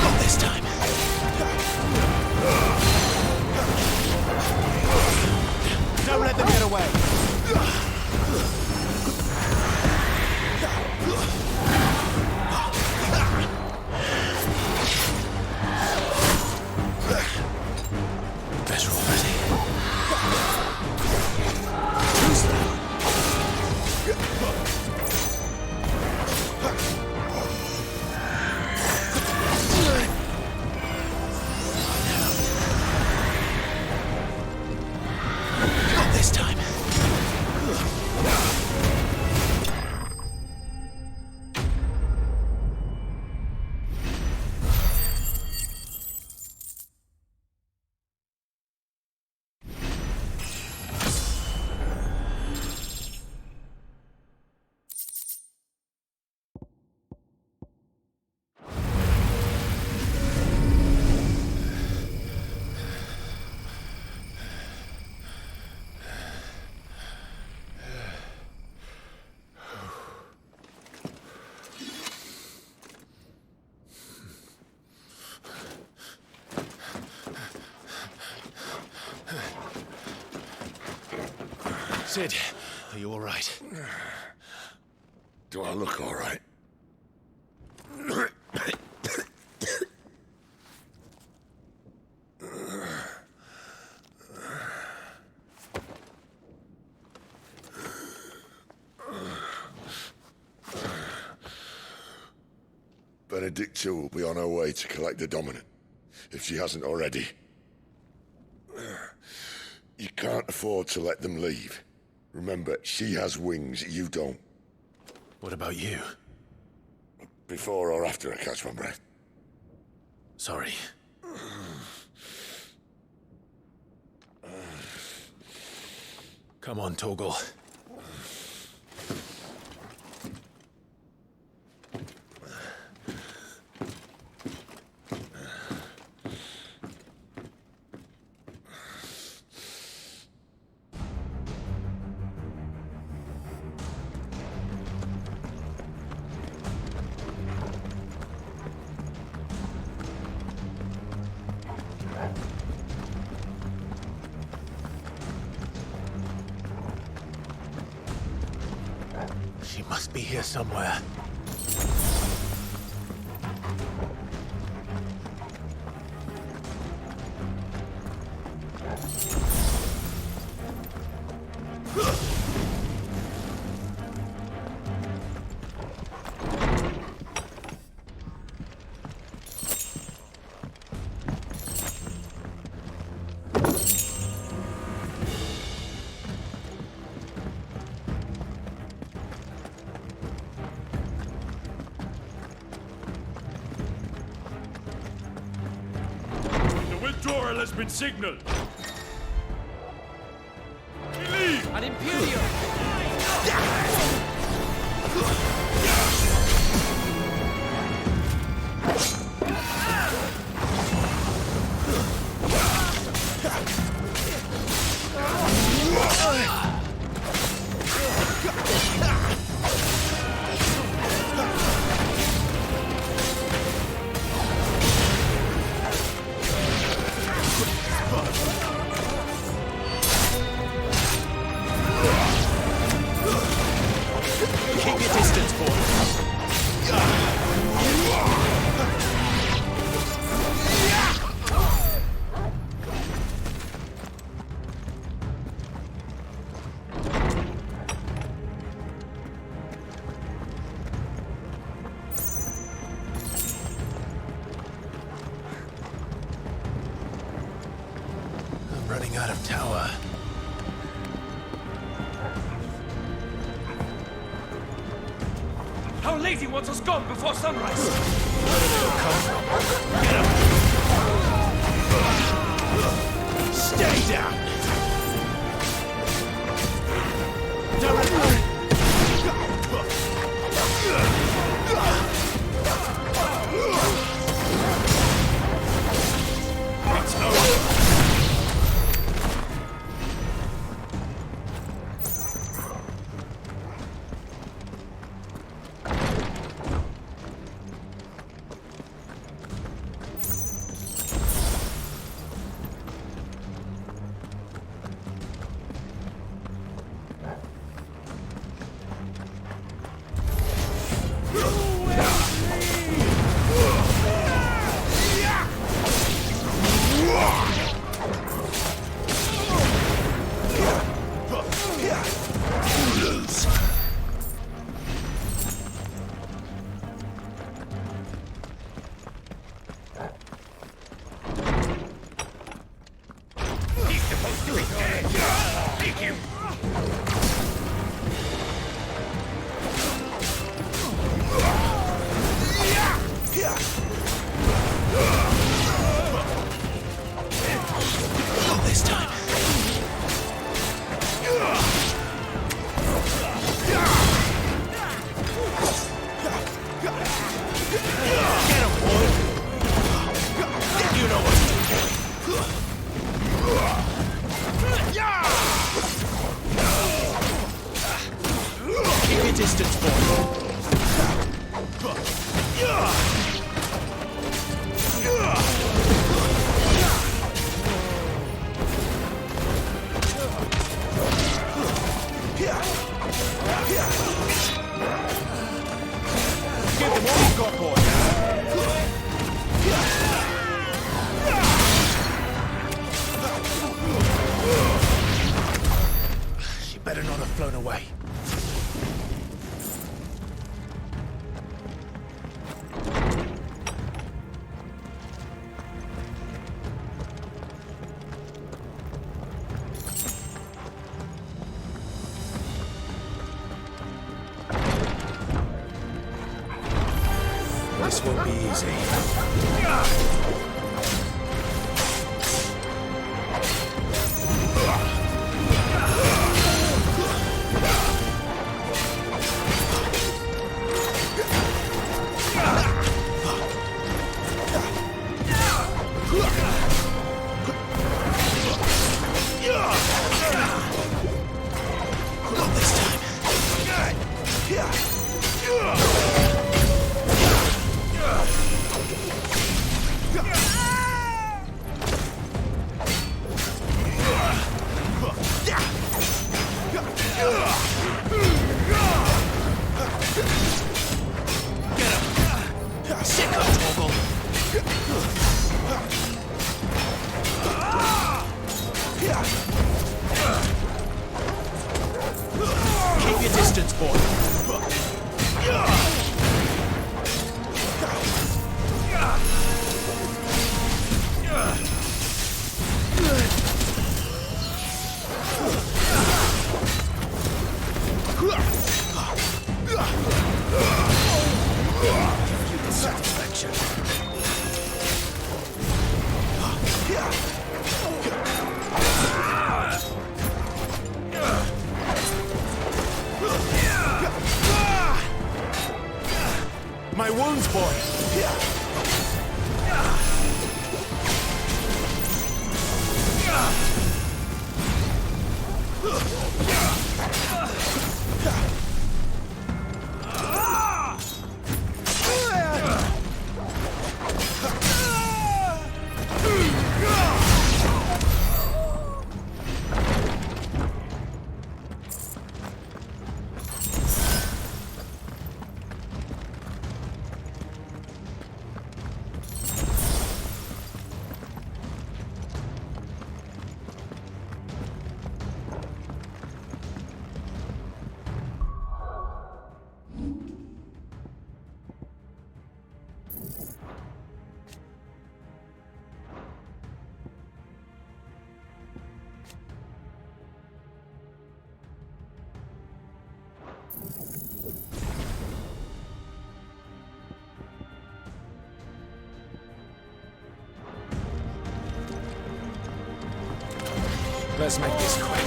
Not this time. Don't let them get away. Better already. Who's that? Not this time. Sid, are you all right? Do I look all right? Benedikta will be on her way to collect the Dominant, if she hasn't already. You can't afford to let them leave. Remember, she has wings, you don't. What about you? Before or after I catch my breath? Sorry. Come on, Torgal. She must be here somewhere. Withdrawal has been signaled. We leave! An Imperial! Running out of tower. Our lady wants us gone before sunrise. Where did it come from? Get up! Stay down! It's over! This won't be easy. Let's make this quick.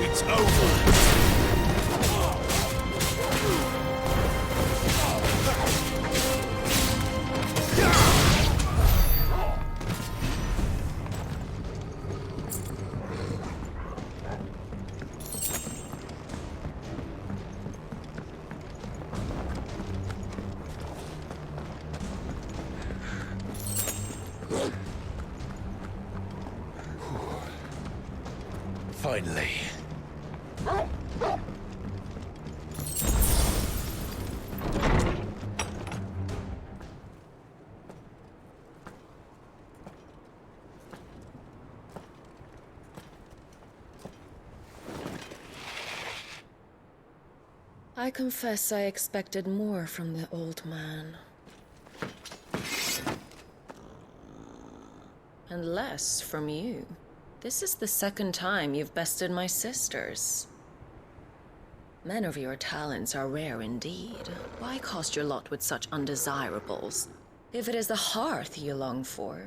It's over. Finally. I confess I expected more from the old man. And less from you. This is the second time you've bested my sisters. Men of your talents are rare indeed. Why cast your lot with such undesirables? If it is the hearth you long for,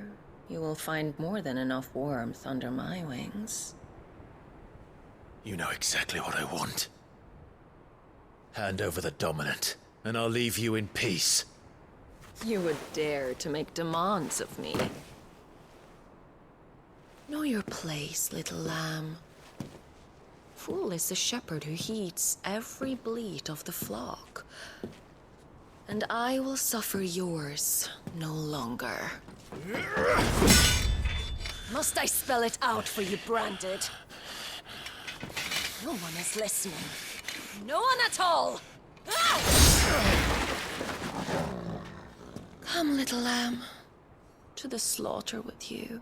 you will find more than enough warmth under my wings. You know exactly what I want. Hand over the dominant, and I'll leave you in peace. You would dare to make demands of me. Know your place, little lamb. Fool is the shepherd who heeds every bleat of the flock. And I will suffer yours no longer. Must I spell it out for you, Branded? No one is listening. No one at all! Come, little lamb, to the slaughter with you.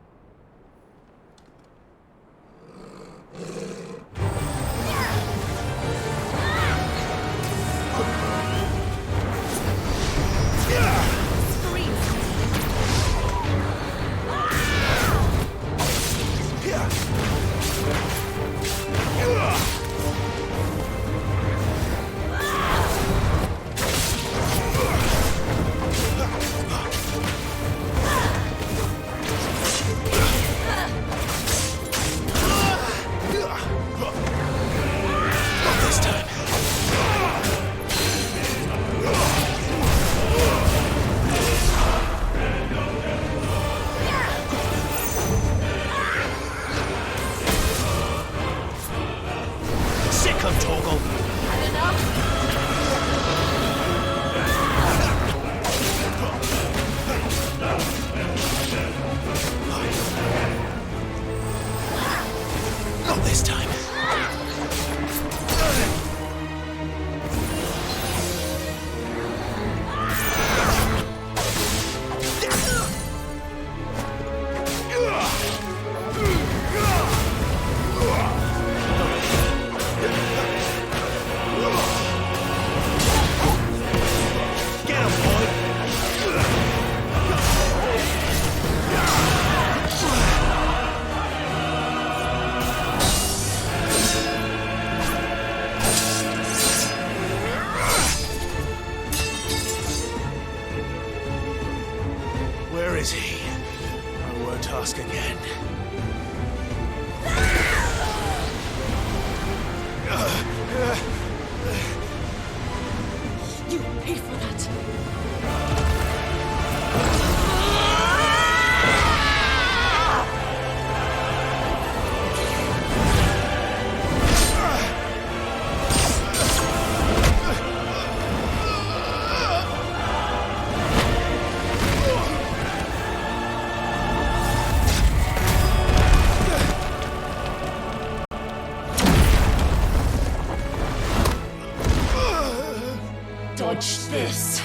This.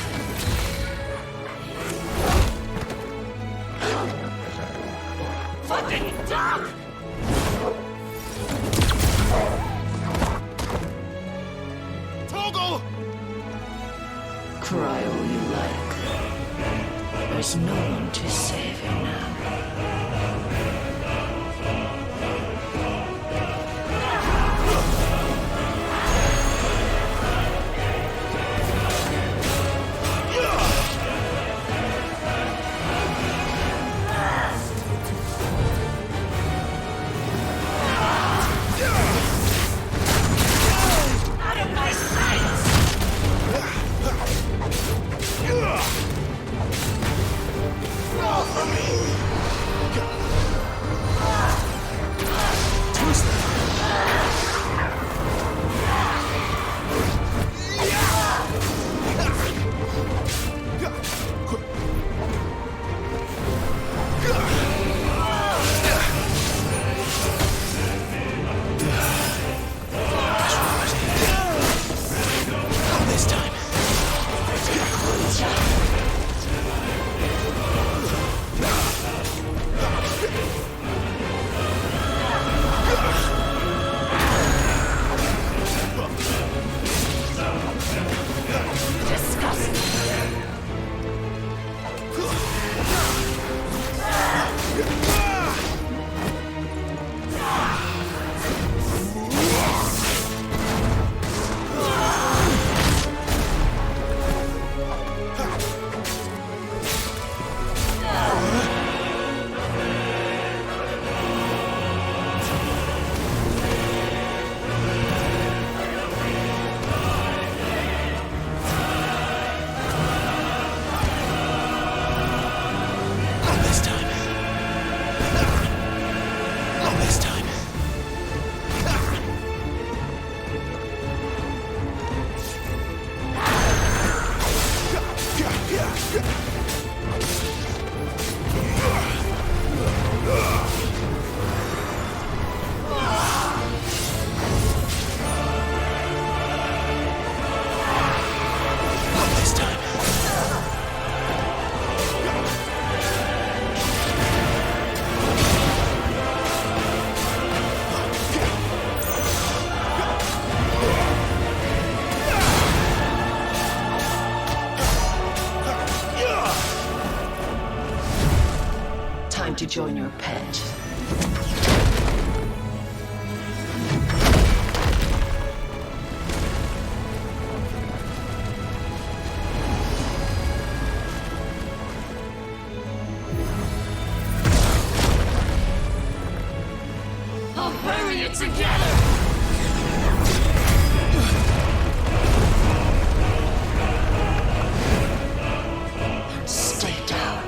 Fucking dog! Torgal! Cry all you like. There's no one to save you now. join your pet. I'll bury it together! Stay down.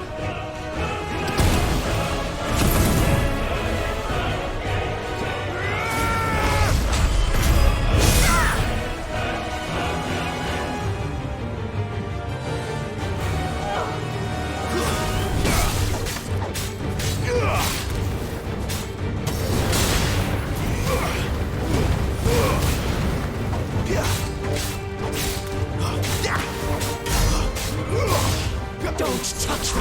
Don't touch me!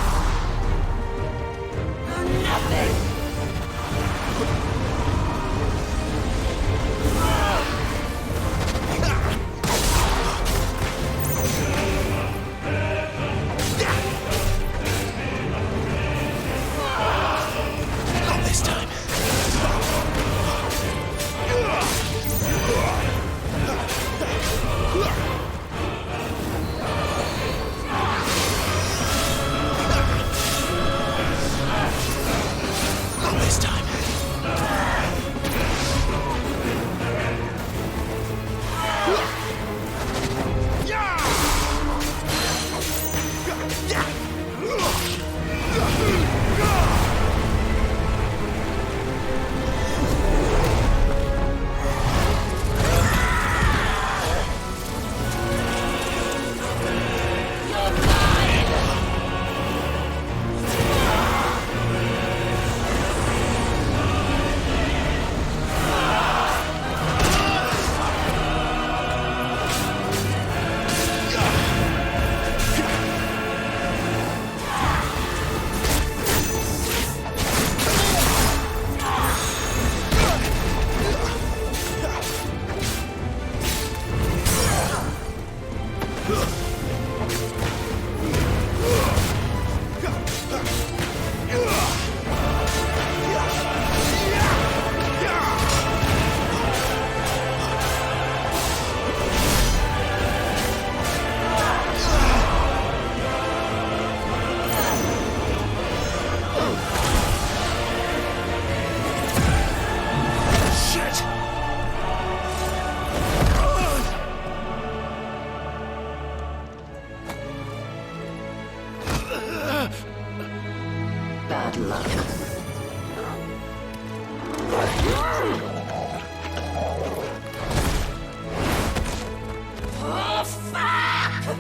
Nothing! Not this time. Not this time. Bad luck. Oh, fuck!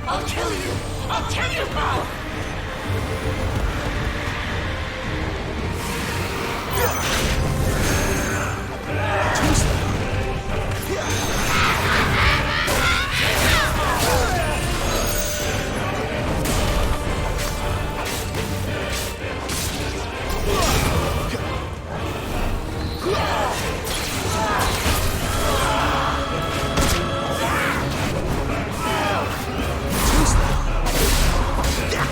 I'll kill you! I'll kill you both! Yeah!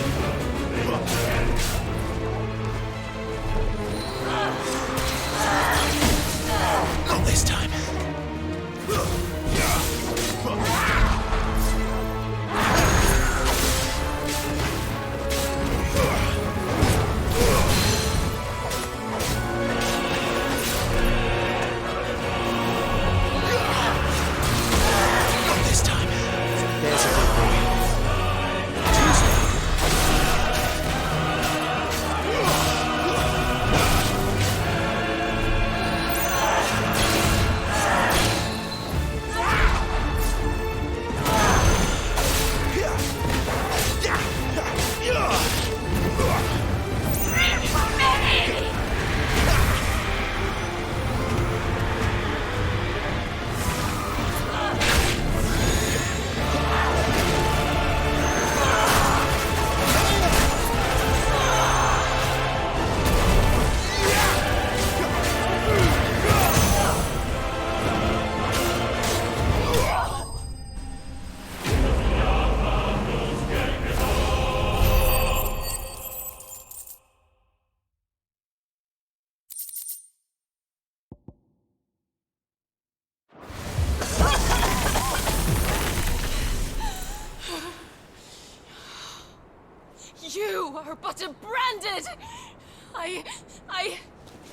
You're but a branded!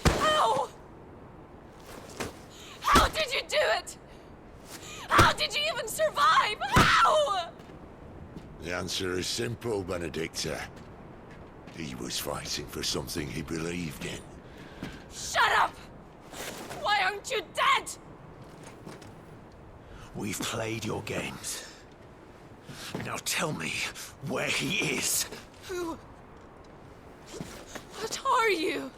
How? How did you do it? How did you even survive? How? The answer is simple, Benedikta. He was fighting for something he believed in. Shut up! Why aren't you dead? We've played your games. Now tell me where he is. Who? What are you?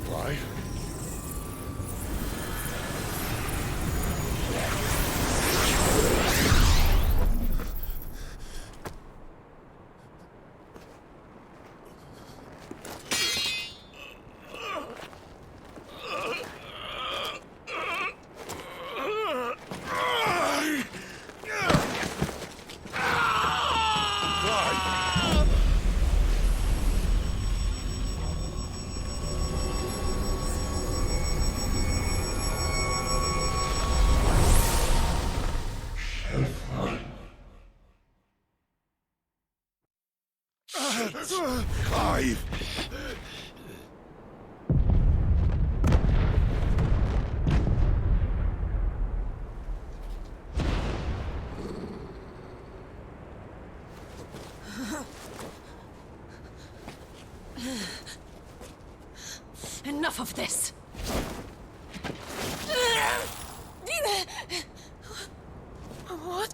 Clive? Clive! Enough of this! What?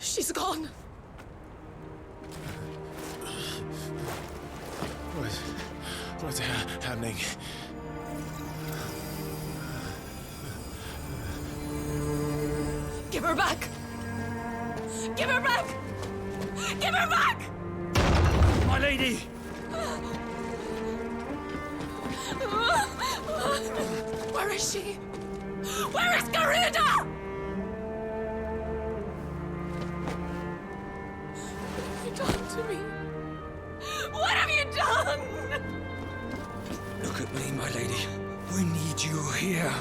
She's gone. What's happening? Give her back! Give her back! Give her back! My lady! Where is she? Where is Garuda? What have you done to me? What have you done? Look at me, my lady. We need you here.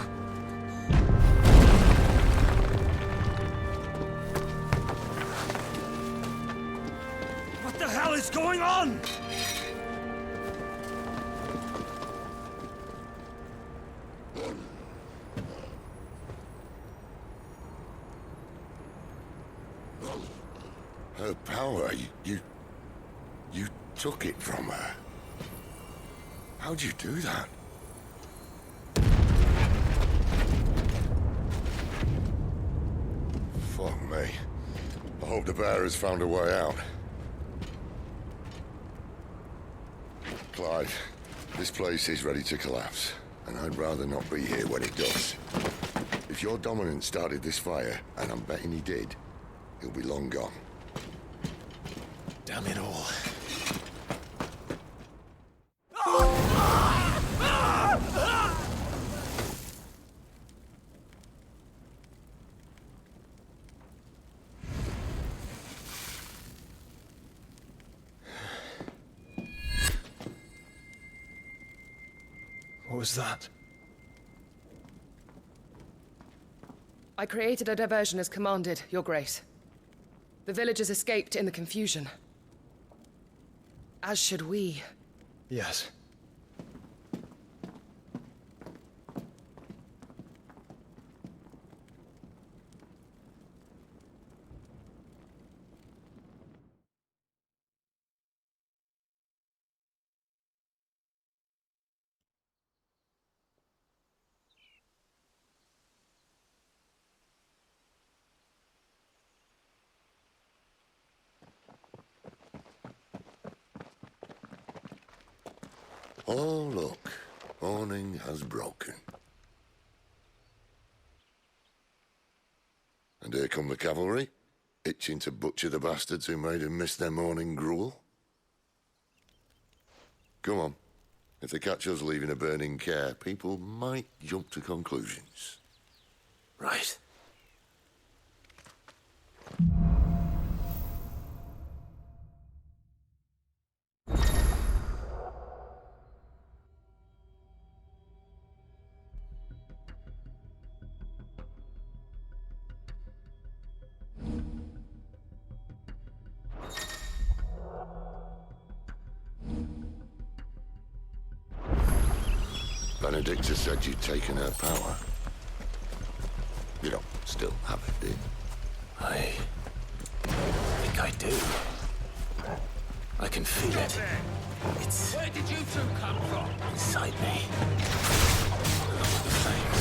What the hell is going on? Her power, you took it from her. How'd you do that? Fuck me. I hope the bearer's found a way out. Clive, this place is ready to collapse, and I'd rather not be here when it does. If your dominant started this fire, and I'm betting he did, he'll be long gone. Damn it all. What was that? I created a diversion as commanded, Your Grace. The villagers escaped in the confusion. As should we. Yes. Oh, look. Morning has broken. And here come the cavalry, itching to butcher the bastards who made him miss their morning gruel. Come on. If they catch us leaving a burning Caer, people might jump to conclusions. Right. Benedikta said you'd taken her power. You don't still have it, do you? I think I do. I can feel it. It's Where did you two come from? inside me. Along with the flames.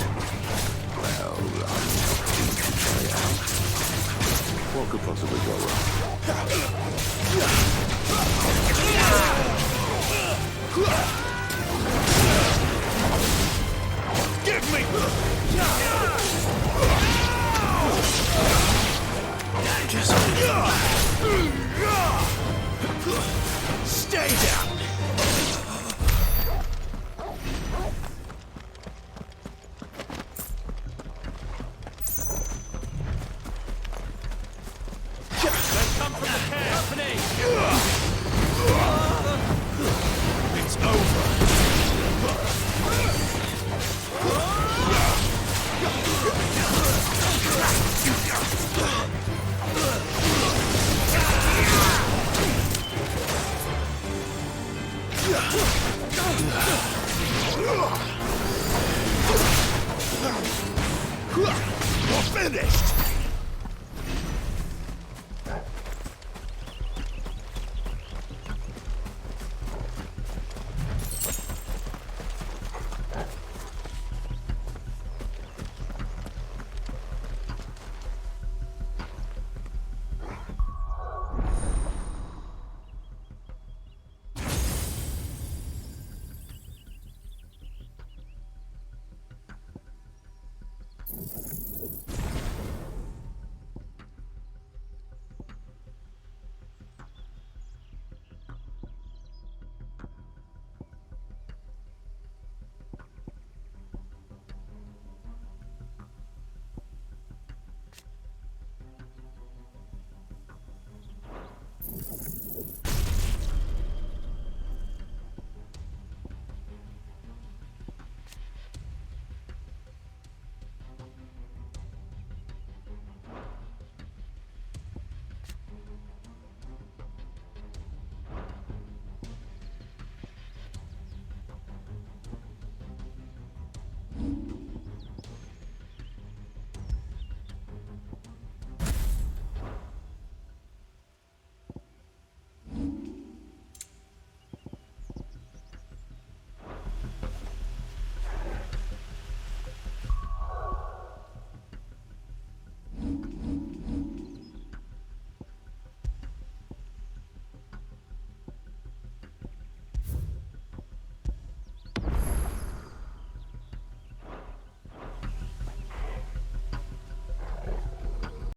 Well, I'm keen to try it out. What could possibly go wrong? Give me! Just stay down. They come from the Caer. Company! It's over.